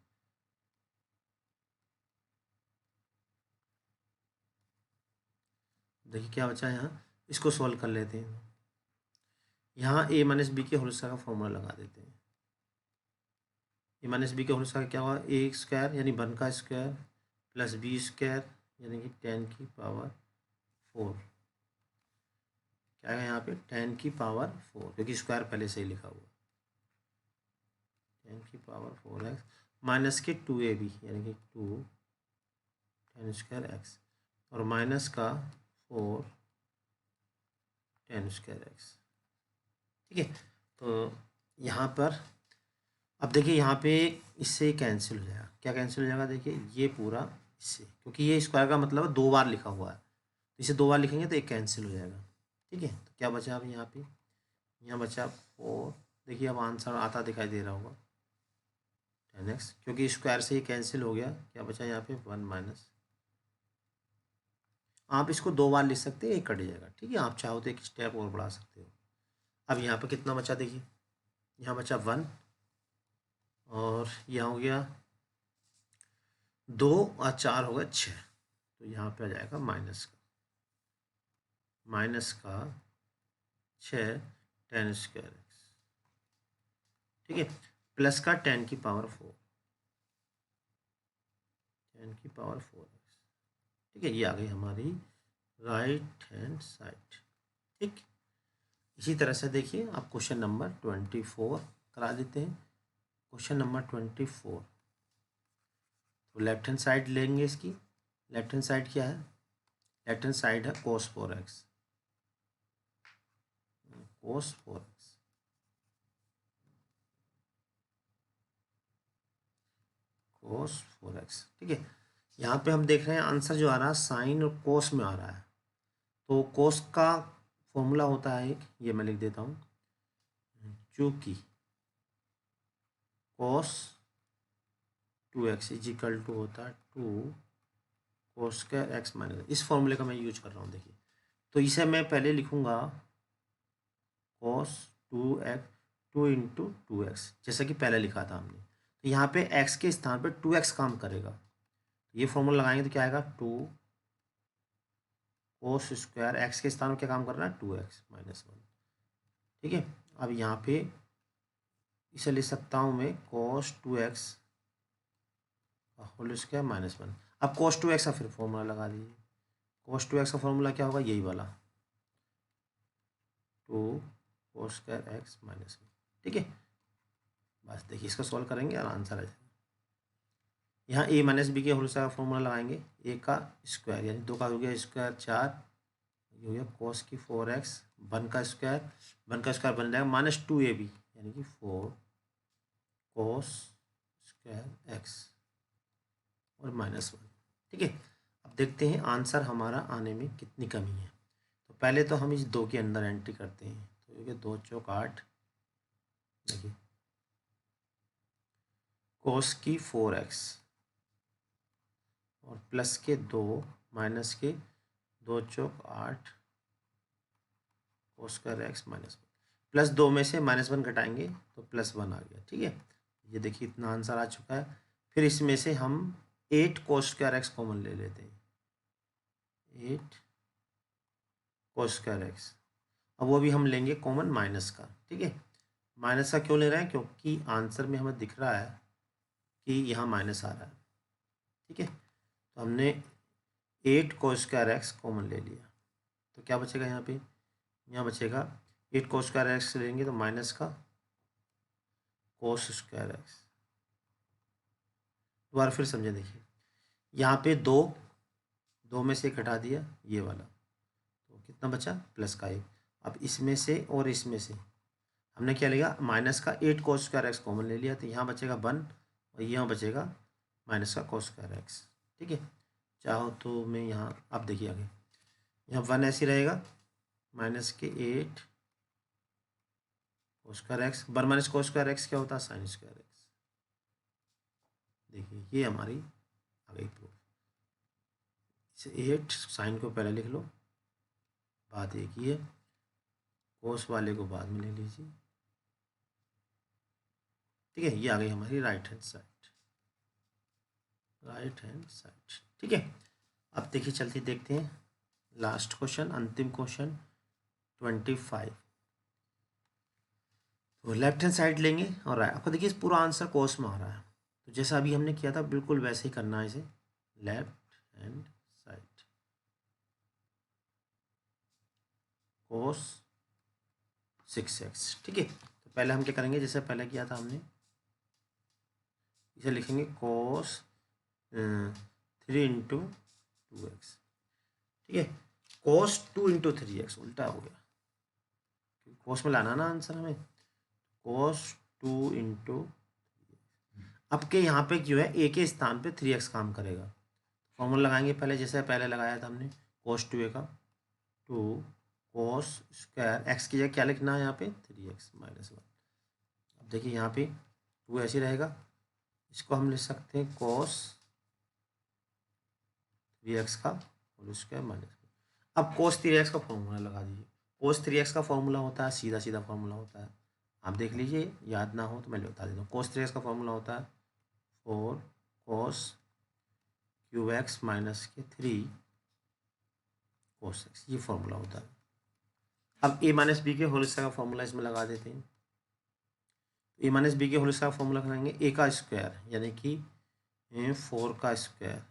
देखिए क्या बचा है यहाँ, इसको सॉल्व कर लेते हैं। यहाँ ए माइनस बी के होल स्क्वायर का फॉर्मूला लगा देते हैं। ए माइनस बी के होल स्क्वायर क्या हुआ, ए स्क्वायर यानी 1 का स्क्वायर प्लस बी स्क्वायर यानी कि 10 की पावर 4, क्या है यहाँ पे 10 की पावर 4, क्योंकि स्क्वायर पहले से ही लिखा हुआ, 10 की पावर 4x माइनस के 2ab यानी कि 2 10 स्क्वायर एक्स, और माइनस का 4 10 स्क्वायर एक्स। ठीक है, तो यहाँ पर अब देखिए यहाँ पे इससे कैंसिल हो जाएगा, क्या कैंसिल हो जाएगा, देखिए ये पूरा इससे, क्योंकि ये स्क्वायर का मतलब है 2 बार लिखा हुआ है, तो इसे 2 बार लिखेंगे तो एक कैंसिल हो जाएगा। ठीक है, तो क्या बचा अब यहाँ पे, यहाँ बचा 4, देखिए अब आंसर आता दिखाई दे रहा होगा 10x, क्योंकि स्क्वायर से ही कैंसिल हो गया। क्या बचा यहाँ पे 1 माइनस, आप इसको 2 बार लिख सकते हैं, एक कट जाएगा। ठीक है, आप चाहो तो एक स्टेप और बढ़ा सकते हो। अब यहाँ पे कितना बचा, देखिए यहाँ बचा 1 और यहाँ हो गया 2 और 4 हो गया 6, तो यहाँ पे आ जाएगा माइनस का 6 10 स्क्वायर एक्स। ठीक है, प्लस का 10 की पावर 4 10 की पावर 4x। ठीक है, ये आ गई हमारी राइट हैंड साइड। ठीक, इसी तरह से देखिए आप क्वेश्चन नंबर 24 करा देते हैं। क्वेश्चन नंबर 24, तो लेफ्ट हैंड साइड लेंगे इसकी। लेफ्ट हैंड साइड क्या है, लेफ्ट हैंड साइड है cos 4x, cos 4x, cos 4x। ठीक है, यहाँ पे हम देख रहे हैं आंसर जो आ रहा है साइन और कोस में आ रहा है, तो कोस का फॉर्मूला होता है एक, ये मैं लिख देता हूँ, जो कि cos 2x is equal to होता है 2 cos² x माइनस, इस फॉर्मूले का मैं यूज कर रहा हूँ। देखिए, तो इसे मैं पहले लिखूँगा cos 2 इंटू 2x, जैसा कि पहले लिखा था हमने। तो यहाँ पे x के स्थान पे 2x काम करेगा, ये फॉर्मूला लगाएंगे तो क्या आएगा, 2 cos² x के स्थान पे क्या काम कर रहा है, 2x माइनस 1। ठीक है, अब यहाँ पे इसे लिख सकता हूँ मैं cos 2x whole square minus 1। अब cos 2x का फिर फॉर्मूला लगा दीजिए। cos 2x का फॉर्मूला क्या होगा, यही वाला 2 cos² x माइनस 1। ठीक है, बस देखिए इसको सॉल्व करेंगे और आंसर आ जाएगा। यहाँ a माइनस बी के होल स्क्वायर का फॉर्मूला लगाएंगे, a का स्क्वायर यानी 2 का हो गया स्क्वायर 4, ये हो गया cos की 4x, 1 का स्क्वायर बन जाएगा -2ab यानी कि 4 cos² x और माइनस 1। ठीक है, अब देखते हैं आंसर हमारा आने में कितनी कमी है। तो पहले तो हम इस 2 के अंदर एंट्री करते हैं, तो ये 2 चौक 8, देखिए cos की 4x और प्लस के 2 माइनस के 2 चौक 8 cos² x माइनस 1, प्लस 2 में से -1 घटाएंगे तो +1 आ गया। ठीक है, ये देखिए इतना आंसर आ चुका है। फिर इसमें से हम 8 cos² x कॉमन ले लेते हैं, 8 cos²x। अब वो भी हम लेंगे कॉमन माइनस का। ठीक है, माइनस का क्यों ले रहे हैं, क्योंकि आंसर में हमें दिख रहा है कि यहाँ माइनस आ रहा है। ठीक है, तो हमने 8 cos² x कॉमन ले लिया, तो क्या बचेगा यहाँ पे, यहाँ बचेगा 8 cos² x लेंगे तो माइनस का cos²x। दोबारा फिर समझे, देखिए यहाँ पे 2 में से घटा दिया ये वाला, तो कितना बचा, प्लस का 1। अब इसमें से और इसमें से हमने क्या लिया, माइनस का 8 cos² x कॉमन ले लिया, तो यहाँ बचेगा 1 और यहाँ बचेगा माइनस का cos²x। ठीक है, चाहो तो मैं यहाँ, अब देखिए आगे यहाँ 1 ऐसे ही रहेगा, माइनस के 8 cos²x, 1 माइनस cos²x क्या होता है, sin²x। देखिए ये हमारी आ गई प्रूफ। इसे 8 साइन को पहले लिख लो, बात एक ही है, कोस वाले को बाद में ले लीजिए। ठीक है, ये आ गई हमारी right hand side, right hand side. ठीक है, अब देखिए चलते देखते हैं लास्ट क्वेश्चन, अंतिम क्वेश्चन 25। तो लेफ्ट हैंड साइड लेंगे और राइट, आपको देखिए पूरा आंसर कोस में आ रहा है, तो जैसा अभी हमने किया था बिल्कुल वैसे ही करना है इसे, लेफ्ट हैंड साइड कोस 6x। ठीक है, तो पहले हम क्या करेंगे, जैसे पहले किया था हमने, इसे लिखेंगे कोस 3 इंटू 2x। ठीक है, कोस 2 इंटू 3x उल्टा हो गया, कोस में लाना ना आंसर हमें, कोस 2 इंटू, अब के यहाँ पे क्यों है, ए के स्थान पे 3x काम करेगा, फॉर्मूला लगाएंगे पहले जैसे पहले लगाया था हमने, कोस 2a का 2 cos² x की जगह क्या लिखना है यहाँ पे, 3x माइनस 1। अब देखिए यहाँ पे 2 ऐसे रहेगा, इसको हम लिख सकते हैं cos 3x का होल स्क्वायर माइनस 1। अब cos 3x का फॉर्मूला लगा दीजिए, cos 3x का फॉर्मूला होता है सीधा सीधा फॉर्मूला होता है, आप देख लीजिए, याद ना हो तो मैं बता देता हूँ। cos 3x का फॉर्मूला होता है 4 cos³ माइनस के 3 cos x, ये फॉर्मूला होता है। अब a माइनस बी के होल स्क्वायर का फॉर्मूला इसमें लगा देते हैं, a माइनस बी के होल स्क्वायर का फॉर्मूला लगाएंगे, a का स्क्वायर यानी कि 4 का स्क्वायर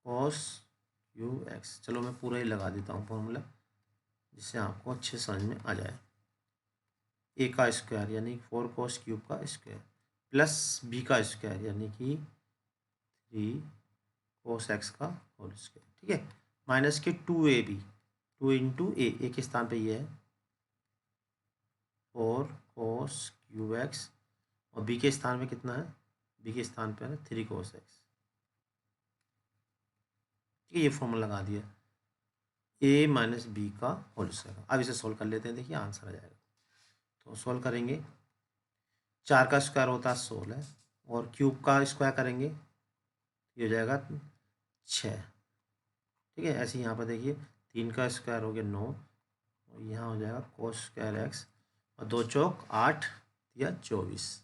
cos³x। चलो मैं पूरा ही लगा देता हूँ फॉर्मूला, जिससे आपको अच्छे समझ में आ जाए। a का स्क्वायर यानी 4 cos³ का स्क्वायर प्लस b का स्क्वायर यानी कि 3 cos x का होल स्क्वायर। ठीक है, माइनस के 2ab, 2 इंटू ए के स्थान पे ये है 4 cos³ और b के स्थान पे कितना है, b के स्थान पे है 3 cos x। ठीक है, ये फॉर्मूला लगा दिया। ए माइनस बी का होल स्क्वायर। अब इसे सोल्व कर लेते हैं, देखिए आंसर आ जाएगा। तो सोल्व करेंगे, 4 का स्क्वायर होता है 16 और क्यूब का स्क्वायर करेंगे ये हो जाएगा 6। ठीक है, ऐसे यहाँ पर देखिए 3 का स्क्वायर हो गया 9 और यहाँ हो जाएगा कोस स्क्वायर एक्स और 2 चौक 8 या 24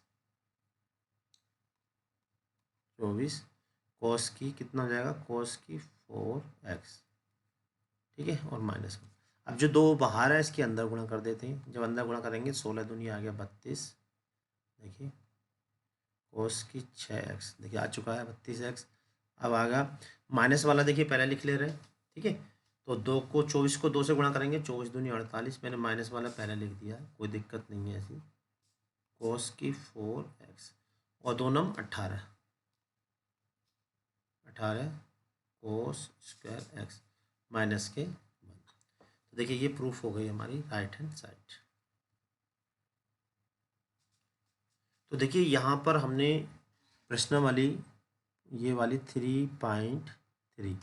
कोस की कितना हो जाएगा, कोस की 4x। ठीक है, और माइनस। अब जो दो बाहर है इसके अंदर गुणा कर देते हैं। जब अंदर गुणा करेंगे 16 दूनी आ गया 32। देखिए कोस की 6x देखिए आ चुका है 32x। अब आगा माइनस वाला देखिए पहले लिख ले रहे हैं। ठीक है, तो 24 को 2 से गुणा करेंगे, 24 दूनी 48। मैंने माइनस वाला पहले लिख दिया, कोई दिक्कत नहीं है ऐसी। कोस की 4x और 2 नम 18 कोस स्क्वायर एक्स माइनस के 1। तो देखिए ये प्रूफ हो गई हमारी राइट हैंड साइड। तो देखिए यहाँ पर हमने प्रश्न वाली ये वाली 3.3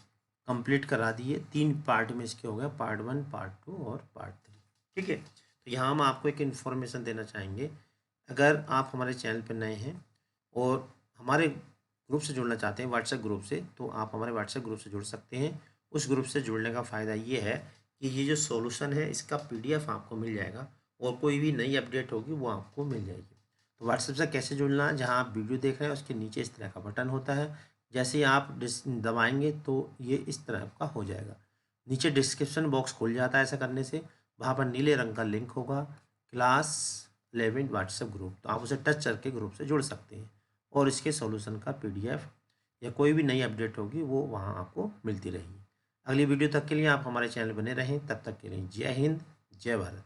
कंप्लीट करा दी है। 3 पार्ट में इसके हो गया, पार्ट 1, पार्ट 2 और पार्ट 3। ठीक है, तो यहाँ हम आपको एक इन्फॉर्मेशन देना चाहेंगे। अगर आप हमारे चैनल पर नए हैं और हमारे ग्रुप से जुड़ना चाहते हैं व्हाट्सएप ग्रुप से, तो आप हमारे व्हाट्सएप ग्रुप से जुड़ सकते हैं। उस ग्रुप से जुड़ने का फ़ायदा ये है कि ये जो सॉल्यूशन है इसका PDF आपको मिल जाएगा और कोई भी नई अपडेट होगी वो आपको मिल जाएगी। तो व्हाट्सएप से कैसे जुड़ना है, जहाँ आप वीडियो देख रहे हैं उसके नीचे इस तरह का बटन होता है। जैसे ही आप दबाएंगे तो ये इस तरह का हो जाएगा। नीचे डिस्क्रिप्शन बॉक्स खुल जाता है ऐसा करने से। वहाँ पर नीले रंग का लिंक होगा, क्लास 11 व्हाट्सएप ग्रुप। तो आप उसे टच करके ग्रुप से जुड़ सकते हैं और इसके सॉल्यूशन का PDF या कोई भी नई अपडेट होगी वो वहाँ आपको मिलती रहेगी। अगली वीडियो तक के लिए आप हमारे चैनल बने रहें। तब तक के लिए जय हिंद, जय भारत।